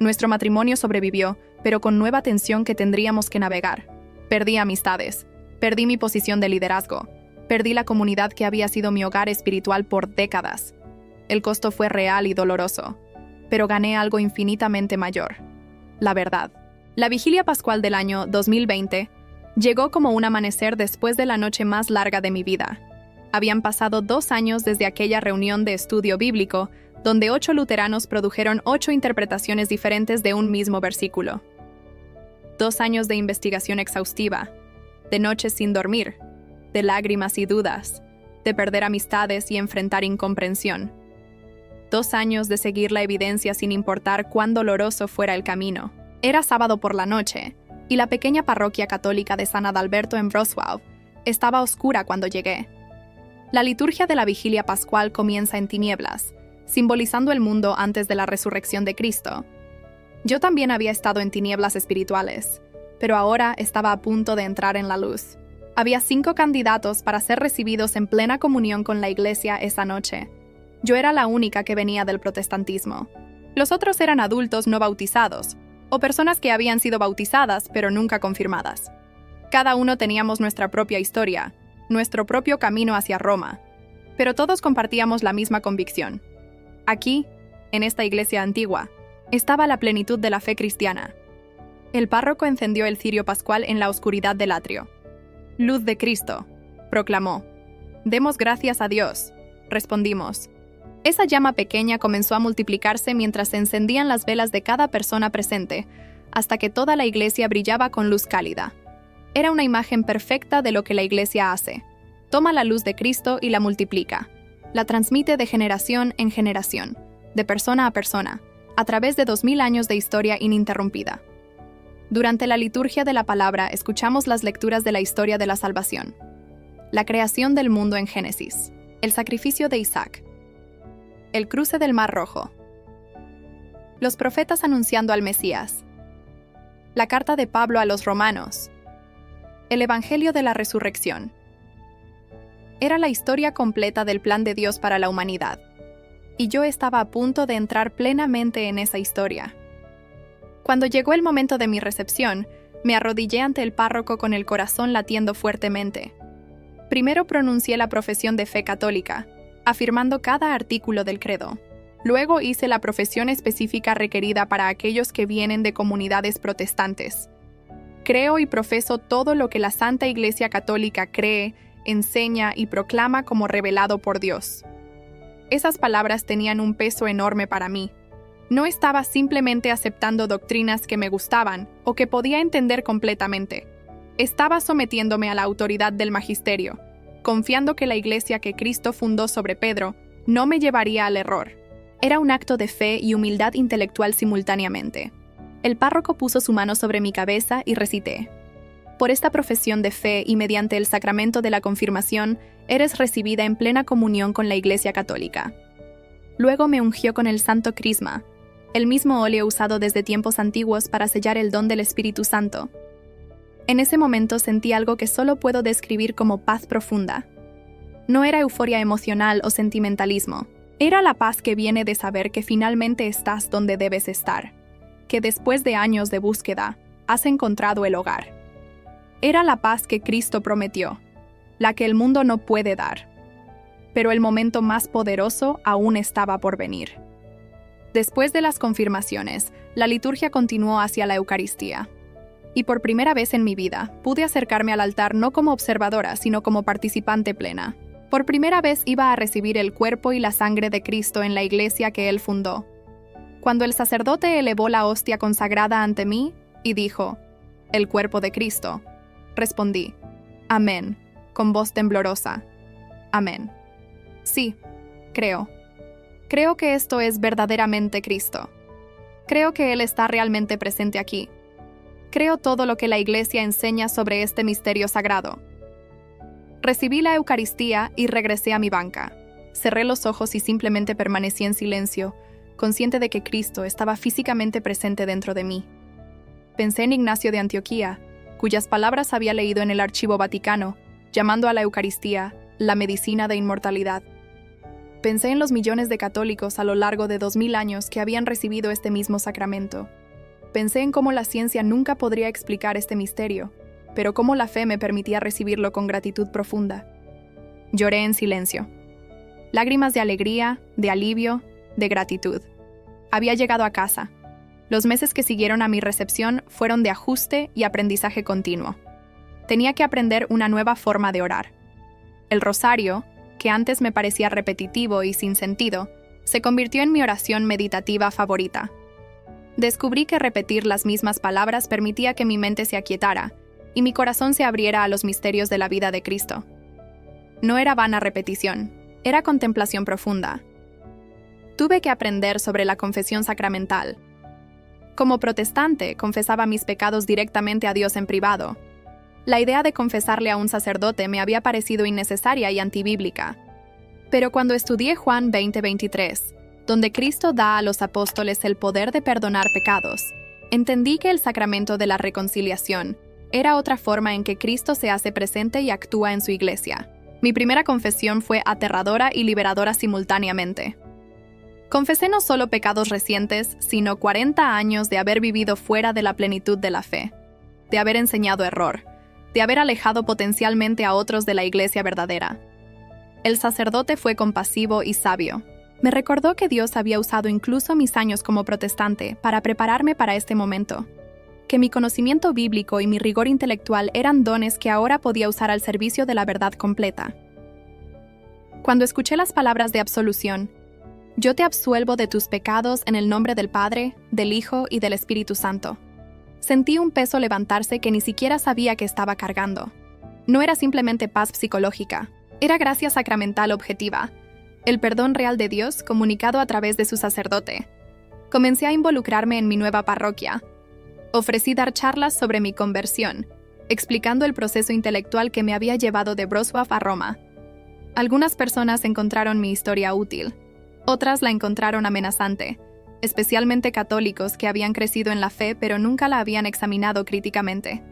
Nuestro matrimonio sobrevivió, pero con nueva tensión que tendríamos que navegar. Perdí amistades, perdí mi posición de liderazgo, perdí la comunidad que había sido mi hogar espiritual por décadas. El costo fue real y doloroso, pero gané algo infinitamente mayor: la verdad. La vigilia pascual del año 2020 llegó como un amanecer después de la noche más larga de mi vida. Habían pasado 2 años desde aquella reunión de estudio bíblico donde 8 luteranos produjeron 8 interpretaciones diferentes de un mismo versículo. 2 años de investigación exhaustiva, de noches sin dormir, de lágrimas y dudas, de perder amistades y enfrentar incomprensión. 2 años de seguir la evidencia sin importar cuán doloroso fuera el camino. Era sábado por la noche, y la pequeña parroquia católica de San Adalberto en Wrocław estaba oscura cuando llegué. La liturgia de la vigilia pascual comienza en tinieblas, simbolizando el mundo antes de la resurrección de Cristo. Yo también había estado en tinieblas espirituales, pero ahora estaba a punto de entrar en la luz. Había 5 candidatos para ser recibidos en plena comunión con la Iglesia esa noche. Yo era la única que venía del protestantismo. Los otros eran adultos no bautizados, o personas que habían sido bautizadas pero nunca confirmadas. Cada uno teníamos nuestra propia historia, nuestro propio camino hacia Roma, pero todos compartíamos la misma convicción. Aquí, en esta iglesia antigua, estaba la plenitud de la fe cristiana. El párroco encendió el cirio pascual en la oscuridad del atrio. «Luz de Cristo», proclamó. «Demos gracias a Dios», respondimos. Esa llama pequeña comenzó a multiplicarse mientras se encendían las velas de cada persona presente, hasta que toda la iglesia brillaba con luz cálida. Era una imagen perfecta de lo que la iglesia hace. Toma la luz de Cristo y la multiplica. La transmite de generación en generación, de persona a persona, a través de 2000 años de historia ininterrumpida. Durante la liturgia de la palabra escuchamos las lecturas de la historia de la salvación. La creación del mundo en Génesis, el sacrificio de Isaac, el cruce del Mar Rojo, los profetas anunciando al Mesías, la carta de Pablo a los romanos, el Evangelio de la Resurrección. Era la historia completa del plan de Dios para la humanidad, y yo estaba a punto de entrar plenamente en esa historia. Cuando llegó el momento de mi recepción, me arrodillé ante el párroco con el corazón latiendo fuertemente. Primero pronuncié la profesión de fe católica, afirmando cada artículo del credo. Luego hice la profesión específica requerida para aquellos que vienen de comunidades protestantes. Creo y profeso todo lo que la Santa Iglesia Católica cree, enseña y proclama como revelado por Dios. Esas palabras tenían un peso enorme para mí. No estaba simplemente aceptando doctrinas que me gustaban o que podía entender completamente. Estaba sometiéndome a la autoridad del magisterio, confiando que la iglesia que Cristo fundó sobre Pedro no me llevaría al error. Era un acto de fe y humildad intelectual simultáneamente. El párroco puso su mano sobre mi cabeza y recité: «Por esta profesión de fe y mediante el sacramento de la confirmación, eres recibida en plena comunión con la Iglesia Católica». Luego me ungió con el Santo Crisma, el mismo óleo usado desde tiempos antiguos para sellar el don del Espíritu Santo. En ese momento sentí algo que solo puedo describir como paz profunda. No era euforia emocional o sentimentalismo. Era la paz que viene de saber que finalmente estás donde debes estar, que después de años de búsqueda, has encontrado el hogar. Era la paz que Cristo prometió, la que el mundo no puede dar. Pero el momento más poderoso aún estaba por venir. Después de las confirmaciones, la liturgia continuó hacia la Eucaristía. Y por primera vez en mi vida, pude acercarme al altar no como observadora, sino como participante plena. Por primera vez iba a recibir el cuerpo y la sangre de Cristo en la iglesia que Él fundó. Cuando el sacerdote elevó la hostia consagrada ante mí y dijo: «El cuerpo de Cristo», respondí: «Amén», con voz temblorosa. «Amén. Sí, creo. Creo que esto es verdaderamente Cristo. Creo que Él está realmente presente aquí. Creo todo lo que la Iglesia enseña sobre este misterio sagrado». Recibí la Eucaristía y regresé a mi banca. Cerré los ojos y simplemente permanecí en silencio, consciente de que Cristo estaba físicamente presente dentro de mí. Pensé en Ignacio de Antioquía, cuyas palabras había leído en el Archivo Vaticano, llamando a la Eucaristía la medicina de inmortalidad. Pensé en los millones de católicos a lo largo de 2000 años que habían recibido este mismo sacramento. Pensé en cómo la ciencia nunca podría explicar este misterio, pero cómo la fe me permitía recibirlo con gratitud profunda. Lloré en silencio. Lágrimas de alegría, de alivio, de gratitud. Había llegado a casa. Los meses que siguieron a mi recepción fueron de ajuste y aprendizaje continuo. Tenía que aprender una nueva forma de orar. El rosario, que antes me parecía repetitivo y sin sentido, Se convirtió en mi oración meditativa favorita. Descubrí que repetir las mismas palabras permitía que mi mente se aquietara y mi corazón se abriera a los misterios de la vida de Cristo. No era vana repetición, era contemplación profunda. Tuve que aprender sobre la confesión sacramental. Como protestante, confesaba mis pecados directamente a Dios en privado. La idea de confesarle a un sacerdote me había parecido innecesaria y antibíblica. Pero cuando estudié Juan 20:23, donde Cristo da a los apóstoles el poder de perdonar pecados, entendí que el sacramento de la reconciliación era otra forma en que Cristo se hace presente y actúa en su iglesia. Mi primera confesión fue aterradora y liberadora simultáneamente. Confesé no solo pecados recientes, sino 40 años de haber vivido fuera de la plenitud de la fe, de haber enseñado error, de haber alejado potencialmente a otros de la iglesia verdadera. El sacerdote fue compasivo y sabio. Me recordó que Dios había usado incluso mis años como protestante para prepararme para este momento, que mi conocimiento bíblico y mi rigor intelectual eran dones que ahora podía usar al servicio de la verdad completa. Cuando escuché las palabras de absolución, yo te absuelvo de tus pecados en el nombre del Padre, del Hijo y del Espíritu Santo. Sentí un peso levantarse que ni siquiera sabía que estaba cargando. No era simplemente paz psicológica, era gracia sacramental objetiva, el perdón real de Dios comunicado a través de su sacerdote. Comencé a involucrarme en mi nueva parroquia. Ofrecí dar charlas sobre mi conversión, explicando el proceso intelectual que me había llevado de Wrocław a Roma. Algunas personas encontraron mi historia útil, otras la encontraron amenazante, especialmente católicos que habían crecido en la fe pero nunca la habían examinado críticamente.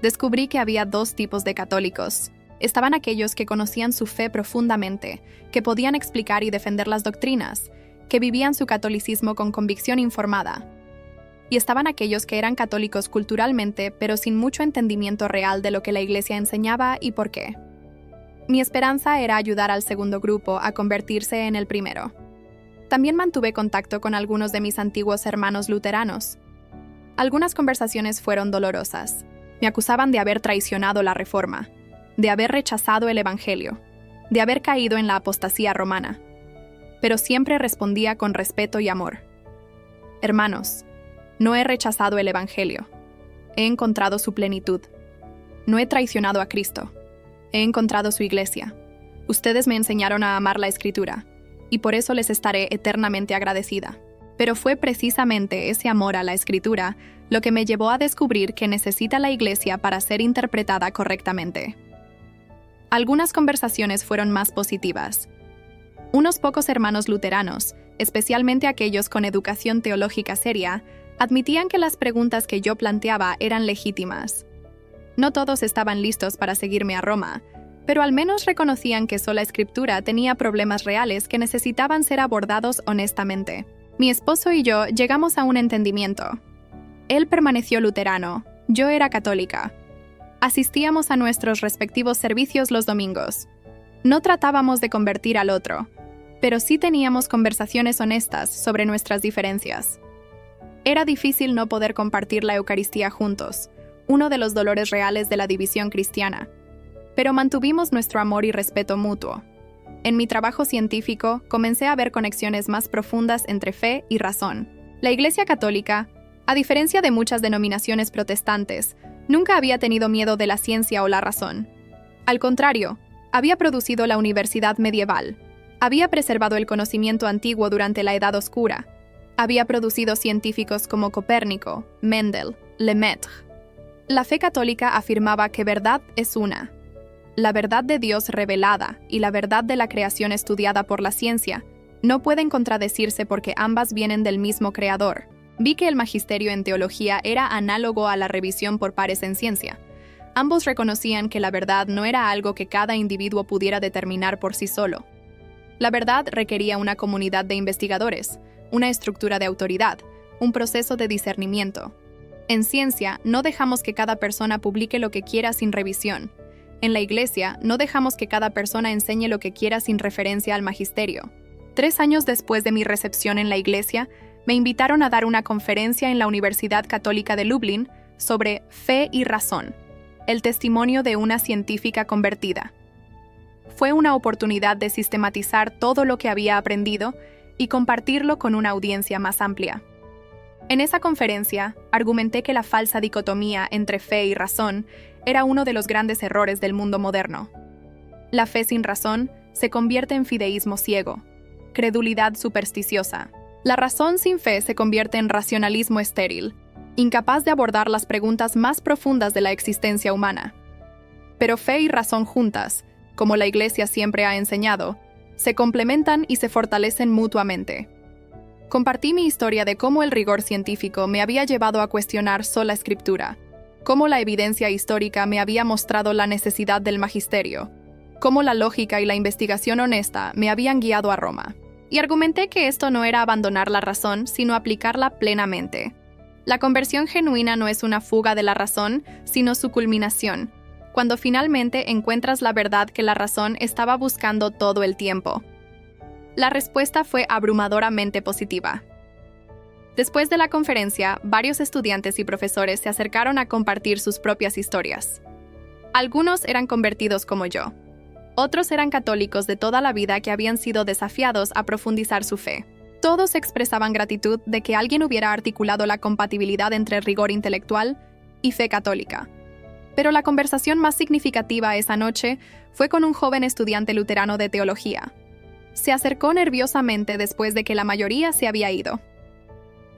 Descubrí que había dos tipos de católicos. Estaban aquellos que conocían su fe profundamente, que podían explicar y defender las doctrinas, que vivían su catolicismo con convicción informada. Y estaban aquellos que eran católicos culturalmente, pero sin mucho entendimiento real de lo que la Iglesia enseñaba y por qué. Mi esperanza era ayudar al segundo grupo a convertirse en el primero. También mantuve contacto con algunos de mis antiguos hermanos luteranos. Algunas conversaciones fueron dolorosas. Me acusaban de haber traicionado la Reforma, de haber rechazado el Evangelio, de haber caído en la apostasía romana. Pero siempre respondía con respeto y amor. Hermanos, no he rechazado el Evangelio. He encontrado su plenitud. No he traicionado a Cristo. He encontrado su iglesia. Ustedes me enseñaron a amar la Escritura, y por eso les estaré eternamente agradecida. Pero fue precisamente ese amor a la Escritura lo que me llevó a descubrir que necesita la iglesia para ser interpretada correctamente. Algunas conversaciones fueron más positivas. Unos pocos hermanos luteranos, especialmente aquellos con educación teológica seria, admitían que las preguntas que yo planteaba eran legítimas. No todos estaban listos para seguirme a Roma, pero al menos reconocían que sola Escritura tenía problemas reales que necesitaban ser abordados honestamente. Mi esposo y yo llegamos a un entendimiento. Él permaneció luterano, yo era católica. Asistíamos a nuestros respectivos servicios los domingos. No tratábamos de convertir al otro, pero sí teníamos conversaciones honestas sobre nuestras diferencias. Era difícil no poder compartir la Eucaristía juntos, uno de los dolores reales de la división cristiana, pero mantuvimos nuestro amor y respeto mutuo. En mi trabajo científico, comencé a ver conexiones más profundas entre fe y razón. La Iglesia Católica, a diferencia de muchas denominaciones protestantes, nunca había tenido miedo de la ciencia o la razón. Al contrario, había producido la universidad medieval, había preservado el conocimiento antiguo durante la Edad Oscura, había producido científicos como Copérnico, Mendel, Lemaitre. La fe católica afirmaba que verdad es una. La verdad de Dios revelada y la verdad de la creación estudiada por la ciencia no pueden contradecirse porque ambas vienen del mismo creador. Vi que el magisterio en teología era análogo a la revisión por pares en ciencia. Ambos reconocían que la verdad no era algo que cada individuo pudiera determinar por sí solo. La verdad requería una comunidad de investigadores, una estructura de autoridad, un proceso de discernimiento. En ciencia, no dejamos que cada persona publique lo que quiera sin revisión. En la Iglesia, no dejamos que cada persona enseñe lo que quiera sin referencia al magisterio. 3 años después de mi recepción en la Iglesia, me invitaron a dar una conferencia en la Universidad Católica de Lublin sobre fe y razón, el testimonio de una científica convertida. Fue una oportunidad de sistematizar todo lo que había aprendido y compartirlo con una audiencia más amplia. En esa conferencia, argumenté que la falsa dicotomía entre fe y razón era uno de los grandes errores del mundo moderno. La fe sin razón se convierte en fideísmo ciego, credulidad supersticiosa. La razón sin fe se convierte en racionalismo estéril, incapaz de abordar las preguntas más profundas de la existencia humana. Pero fe y razón juntas, como la Iglesia siempre ha enseñado, se complementan y se fortalecen mutuamente. Compartí mi historia de cómo el rigor científico me había llevado a cuestionar sola escritura, cómo la evidencia histórica me había mostrado la necesidad del magisterio, cómo la lógica y la investigación honesta me habían guiado a Roma. Y argumenté que esto no era abandonar la razón, sino aplicarla plenamente. La conversión genuina no es una fuga de la razón, sino su culminación, cuando finalmente encuentras la verdad que la razón estaba buscando todo el tiempo. La respuesta fue abrumadoramente positiva. Después de la conferencia, varios estudiantes y profesores se acercaron a compartir sus propias historias. Algunos eran convertidos como yo. Otros eran católicos de toda la vida que habían sido desafiados a profundizar su fe. Todos expresaban gratitud de que alguien hubiera articulado la compatibilidad entre rigor intelectual y fe católica. Pero la conversación más significativa esa noche fue con un joven estudiante luterano de teología. Se acercó nerviosamente después de que la mayoría se había ido.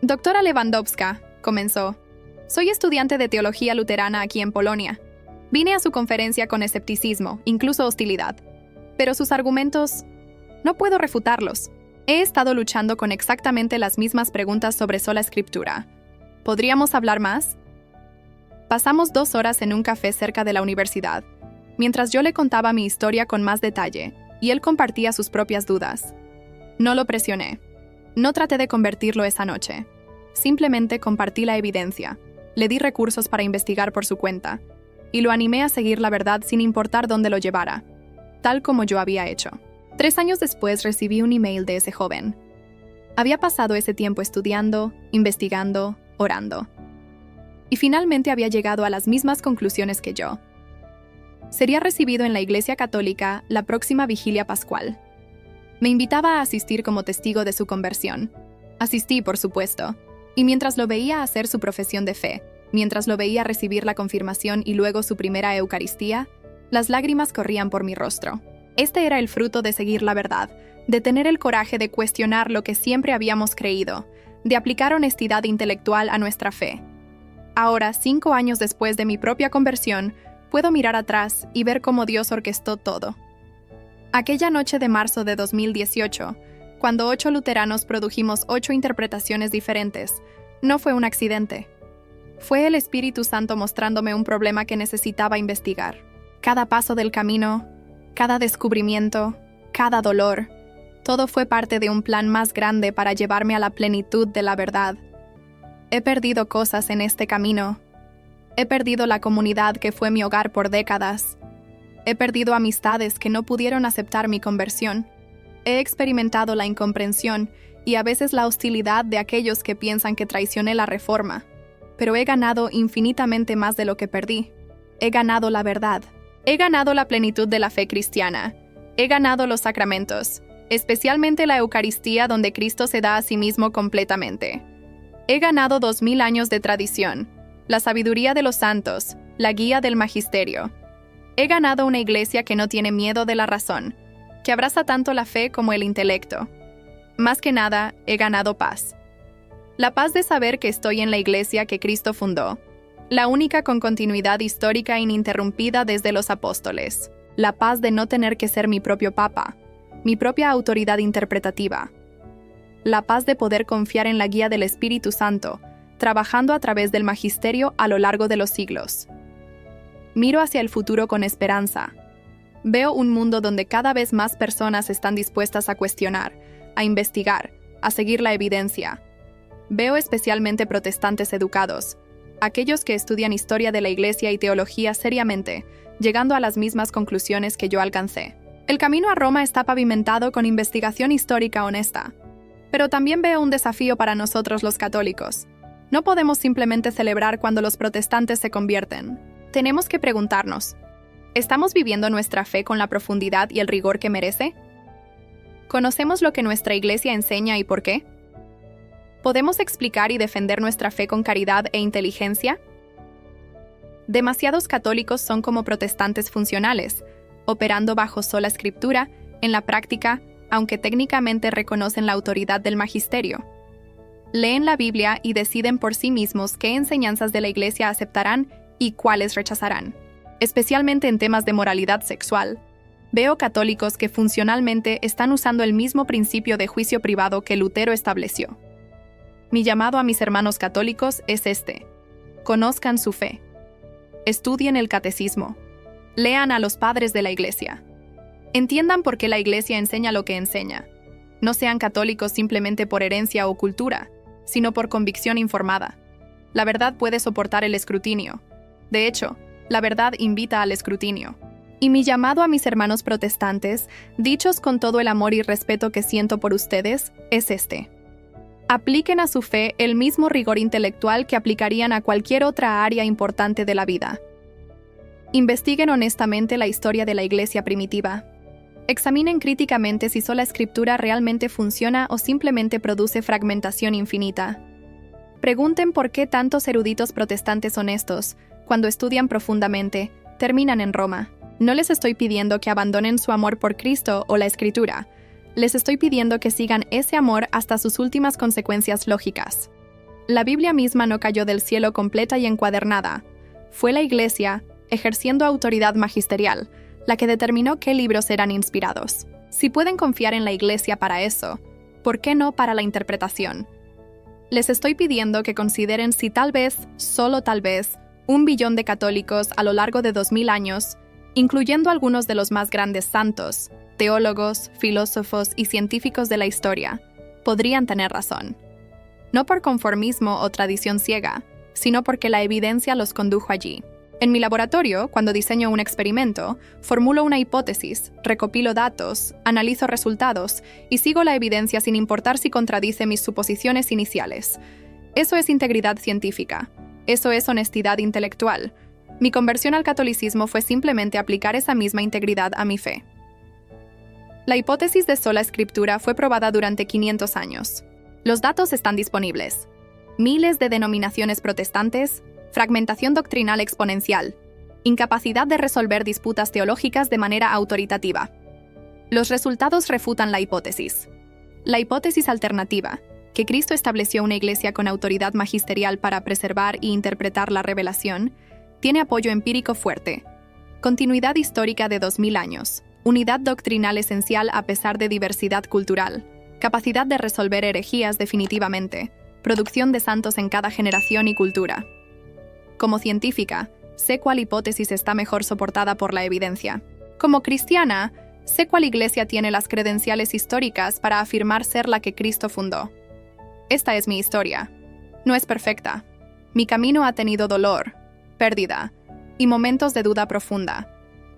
«Doctora Lewandowska», comenzó, «soy estudiante de teología luterana aquí en Polonia. Vine a su conferencia con escepticismo, incluso hostilidad. Pero sus argumentos, no puedo refutarlos. He estado luchando con exactamente las mismas preguntas sobre sola escritura. ¿Podríamos hablar más?» Pasamos 2 horas en un café cerca de la universidad, mientras yo le contaba mi historia con más detalle, y él compartía sus propias dudas. No lo presioné. No traté de convertirlo esa noche. Simplemente compartí la evidencia. Le di recursos para investigar por su cuenta, y lo animé a seguir la verdad sin importar dónde lo llevara, tal como yo había hecho. 3 años después recibí un email de ese joven. Había pasado ese tiempo estudiando, investigando, orando. Y finalmente había llegado a las mismas conclusiones que yo. Sería recibido en la Iglesia Católica la próxima vigilia pascual. Me invitaba a asistir como testigo de su conversión. Asistí, por supuesto, y mientras lo veía hacer su profesión de fe, mientras lo veía recibir la confirmación y luego su primera Eucaristía, las lágrimas corrían por mi rostro. Este era el fruto de seguir la verdad, de tener el coraje de cuestionar lo que siempre habíamos creído, de aplicar honestidad intelectual a nuestra fe. Ahora, 5 años después de mi propia conversión, puedo mirar atrás y ver cómo Dios orquestó todo. Aquella noche de marzo de 2018, cuando 8 luteranos produjimos 8 interpretaciones diferentes, no fue un accidente. Fue el Espíritu Santo mostrándome un problema que necesitaba investigar. Cada paso del camino, cada descubrimiento, cada dolor, todo fue parte de un plan más grande para llevarme a la plenitud de la verdad. He perdido cosas en este camino. He perdido la comunidad que fue mi hogar por décadas. He perdido amistades que no pudieron aceptar mi conversión. He experimentado la incomprensión y a veces la hostilidad de aquellos que piensan que traicioné la reforma. Pero he ganado infinitamente más de lo que perdí. He ganado la verdad. He ganado la plenitud de la fe cristiana. He ganado los sacramentos, especialmente la Eucaristía donde Cristo se da a sí mismo completamente. He ganado 2000 años de tradición, la sabiduría de los santos, la guía del magisterio. He ganado una iglesia que no tiene miedo de la razón, que abraza tanto la fe como el intelecto. Más que nada, he ganado paz. La paz de saber que estoy en la iglesia que Cristo fundó, la única con continuidad histórica ininterrumpida desde los apóstoles. La paz de no tener que ser mi propio papa, mi propia autoridad interpretativa. La paz de poder confiar en la guía del Espíritu Santo, trabajando a través del magisterio a lo largo de los siglos. Miro hacia el futuro con esperanza. Veo un mundo donde cada vez más personas están dispuestas a cuestionar, a investigar, a seguir la evidencia. Veo especialmente protestantes educados, aquellos que estudian historia de la Iglesia y teología seriamente, llegando a las mismas conclusiones que yo alcancé. El camino a Roma está pavimentado con investigación histórica honesta. Pero también veo un desafío para nosotros los católicos. No podemos simplemente celebrar cuando los protestantes se convierten. Tenemos que preguntarnos, ¿estamos viviendo nuestra fe con la profundidad y el rigor que merece? ¿Conocemos lo que nuestra iglesia enseña y por qué? ¿Podemos explicar y defender nuestra fe con caridad e inteligencia? Demasiados católicos son como protestantes funcionales, operando bajo sola escritura, en la práctica, aunque técnicamente reconocen la autoridad del magisterio. Leen la Biblia y deciden por sí mismos qué enseñanzas de la iglesia aceptarán y cuáles rechazarán, especialmente en temas de moralidad sexual. Veo católicos que funcionalmente están usando el mismo principio de juicio privado que Lutero estableció. Mi llamado a mis hermanos católicos es este: conozcan su fe. Estudien el catecismo. Lean a los padres de la iglesia. Entiendan por qué la iglesia enseña lo que enseña. No sean católicos simplemente por herencia o cultura, sino por convicción informada. La verdad puede soportar el escrutinio. De hecho, la verdad invita al escrutinio. Y mi llamado a mis hermanos protestantes, dichos con todo el amor y respeto que siento por ustedes, es este: apliquen a su fe el mismo rigor intelectual que aplicarían a cualquier otra área importante de la vida. Investiguen honestamente la historia de la iglesia primitiva. Examinen críticamente si sola escritura realmente funciona o simplemente produce fragmentación infinita. Pregunten por qué tantos eruditos protestantes honestos, cuando estudian profundamente, terminan en Roma. No les estoy pidiendo que abandonen su amor por Cristo o la Escritura. Les estoy pidiendo que sigan ese amor hasta sus últimas consecuencias lógicas. La Biblia misma no cayó del cielo completa y encuadernada. Fue la Iglesia, ejerciendo autoridad magisterial, la que determinó qué libros eran inspirados. Si pueden confiar en la Iglesia para eso, ¿por qué no para la interpretación? Les estoy pidiendo que consideren si tal vez, solo tal vez, 1 billón de católicos a lo largo de 2000 años, incluyendo algunos de los más grandes santos, teólogos, filósofos y científicos de la historia, podrían tener razón. No por conformismo o tradición ciega, sino porque la evidencia los condujo allí. En mi laboratorio, cuando diseño un experimento, formulo una hipótesis, recopilo datos, analizo resultados y sigo la evidencia sin importar si contradice mis suposiciones iniciales. Eso es integridad científica. Eso es honestidad intelectual. Mi conversión al catolicismo fue simplemente aplicar esa misma integridad a mi fe. La hipótesis de sola escritura fue probada durante 500 años. Los datos están disponibles. Miles de denominaciones protestantes, fragmentación doctrinal exponencial, incapacidad de resolver disputas teológicas de manera autoritativa. Los resultados refutan la hipótesis. La hipótesis alternativa, que Cristo estableció una iglesia con autoridad magisterial para preservar e interpretar la revelación, tiene apoyo empírico fuerte. Continuidad histórica de 2000 años. Unidad doctrinal esencial a pesar de diversidad cultural. Capacidad de resolver herejías definitivamente. Producción de santos en cada generación y cultura. Como científica, sé cuál hipótesis está mejor soportada por la evidencia. Como cristiana, sé cuál iglesia tiene las credenciales históricas para afirmar ser la que Cristo fundó. Esta es mi historia. No es perfecta. Mi camino ha tenido dolor, pérdida y momentos de duda profunda,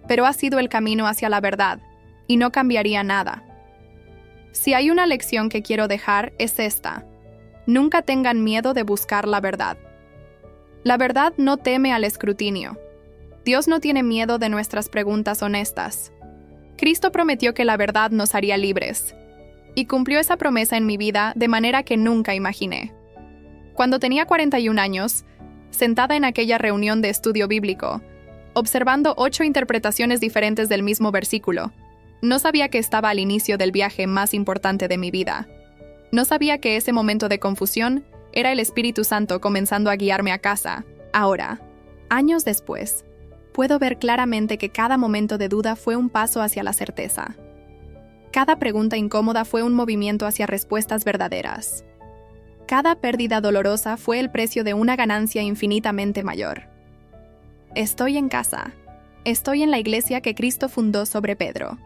pero ha sido el camino hacia la verdad, y no cambiaría nada. Si hay una lección que quiero dejar, es esta: nunca tengan miedo de buscar la verdad. La verdad no teme al escrutinio. Dios no tiene miedo de nuestras preguntas honestas. Cristo prometió que la verdad nos haría libres, y cumplió esa promesa en mi vida de manera que nunca imaginé. Cuando tenía 41 años, sentada en aquella reunión de estudio bíblico, observando 8 interpretaciones diferentes del mismo versículo, no sabía que estaba al inicio del viaje más importante de mi vida. No sabía que ese momento de confusión era el Espíritu Santo comenzando a guiarme a casa. Ahora, años después, puedo ver claramente que cada momento de duda fue un paso hacia la certeza. Cada pregunta incómoda fue un movimiento hacia respuestas verdaderas. Cada pérdida dolorosa fue el precio de una ganancia infinitamente mayor. Estoy en casa. Estoy en la iglesia que Cristo fundó sobre Pedro.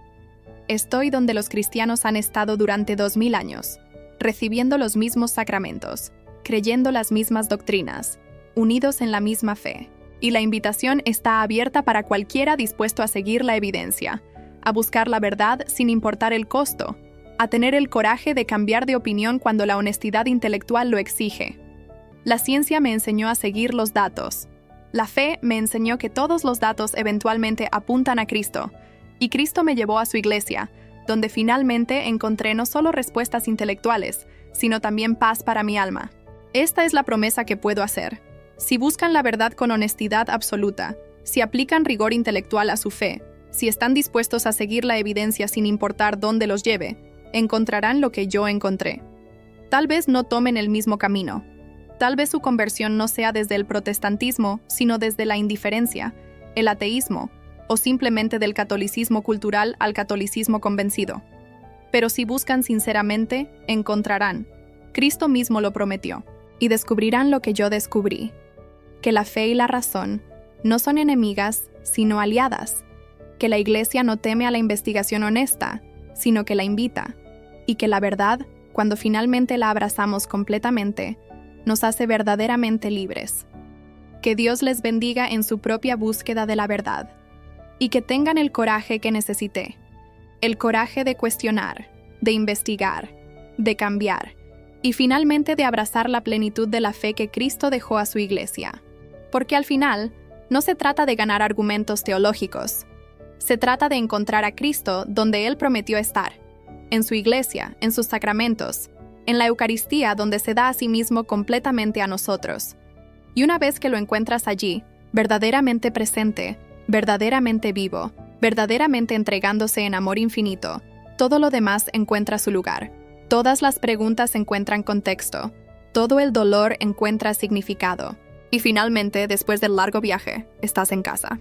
Estoy donde los cristianos han estado durante 2000 años, recibiendo los mismos sacramentos, creyendo las mismas doctrinas, unidos en la misma fe. Y la invitación está abierta para cualquiera dispuesto a seguir la evidencia, a buscar la verdad sin importar el costo, a tener el coraje de cambiar de opinión cuando la honestidad intelectual lo exige. La ciencia me enseñó a seguir los datos. La fe me enseñó que todos los datos eventualmente apuntan a Cristo, y Cristo me llevó a su iglesia, donde finalmente encontré no solo respuestas intelectuales, sino también paz para mi alma. Esta es la promesa que puedo hacer. Si buscan la verdad con honestidad absoluta, si aplican rigor intelectual a su fe, si están dispuestos a seguir la evidencia sin importar dónde los lleve, encontrarán lo que yo encontré. Tal vez no tomen el mismo camino. Tal vez su conversión no sea desde el protestantismo, sino desde la indiferencia, el ateísmo, o simplemente del catolicismo cultural al catolicismo convencido. Pero si buscan sinceramente, encontrarán. Cristo mismo lo prometió. Y descubrirán lo que yo descubrí, que la fe y la razón no son enemigas, sino aliadas, que la Iglesia no teme a la investigación honesta, sino que la invita, y que la verdad, cuando finalmente la abrazamos completamente, nos hace verdaderamente libres. Que Dios les bendiga en su propia búsqueda de la verdad, y que tengan el coraje que necesité, el coraje de cuestionar, de investigar, de cambiar, y finalmente de abrazar la plenitud de la fe que Cristo dejó a su Iglesia. Porque al final, no se trata de ganar argumentos teológicos. Se trata de encontrar a Cristo donde Él prometió estar, en su Iglesia, en sus sacramentos, en la Eucaristía donde se da a sí mismo completamente a nosotros. Y una vez que lo encuentras allí, verdaderamente presente, verdaderamente vivo, verdaderamente entregándose en amor infinito, todo lo demás encuentra su lugar. Todas las preguntas encuentran contexto, todo el dolor encuentra significado. Y finalmente, después del largo viaje, estás en casa.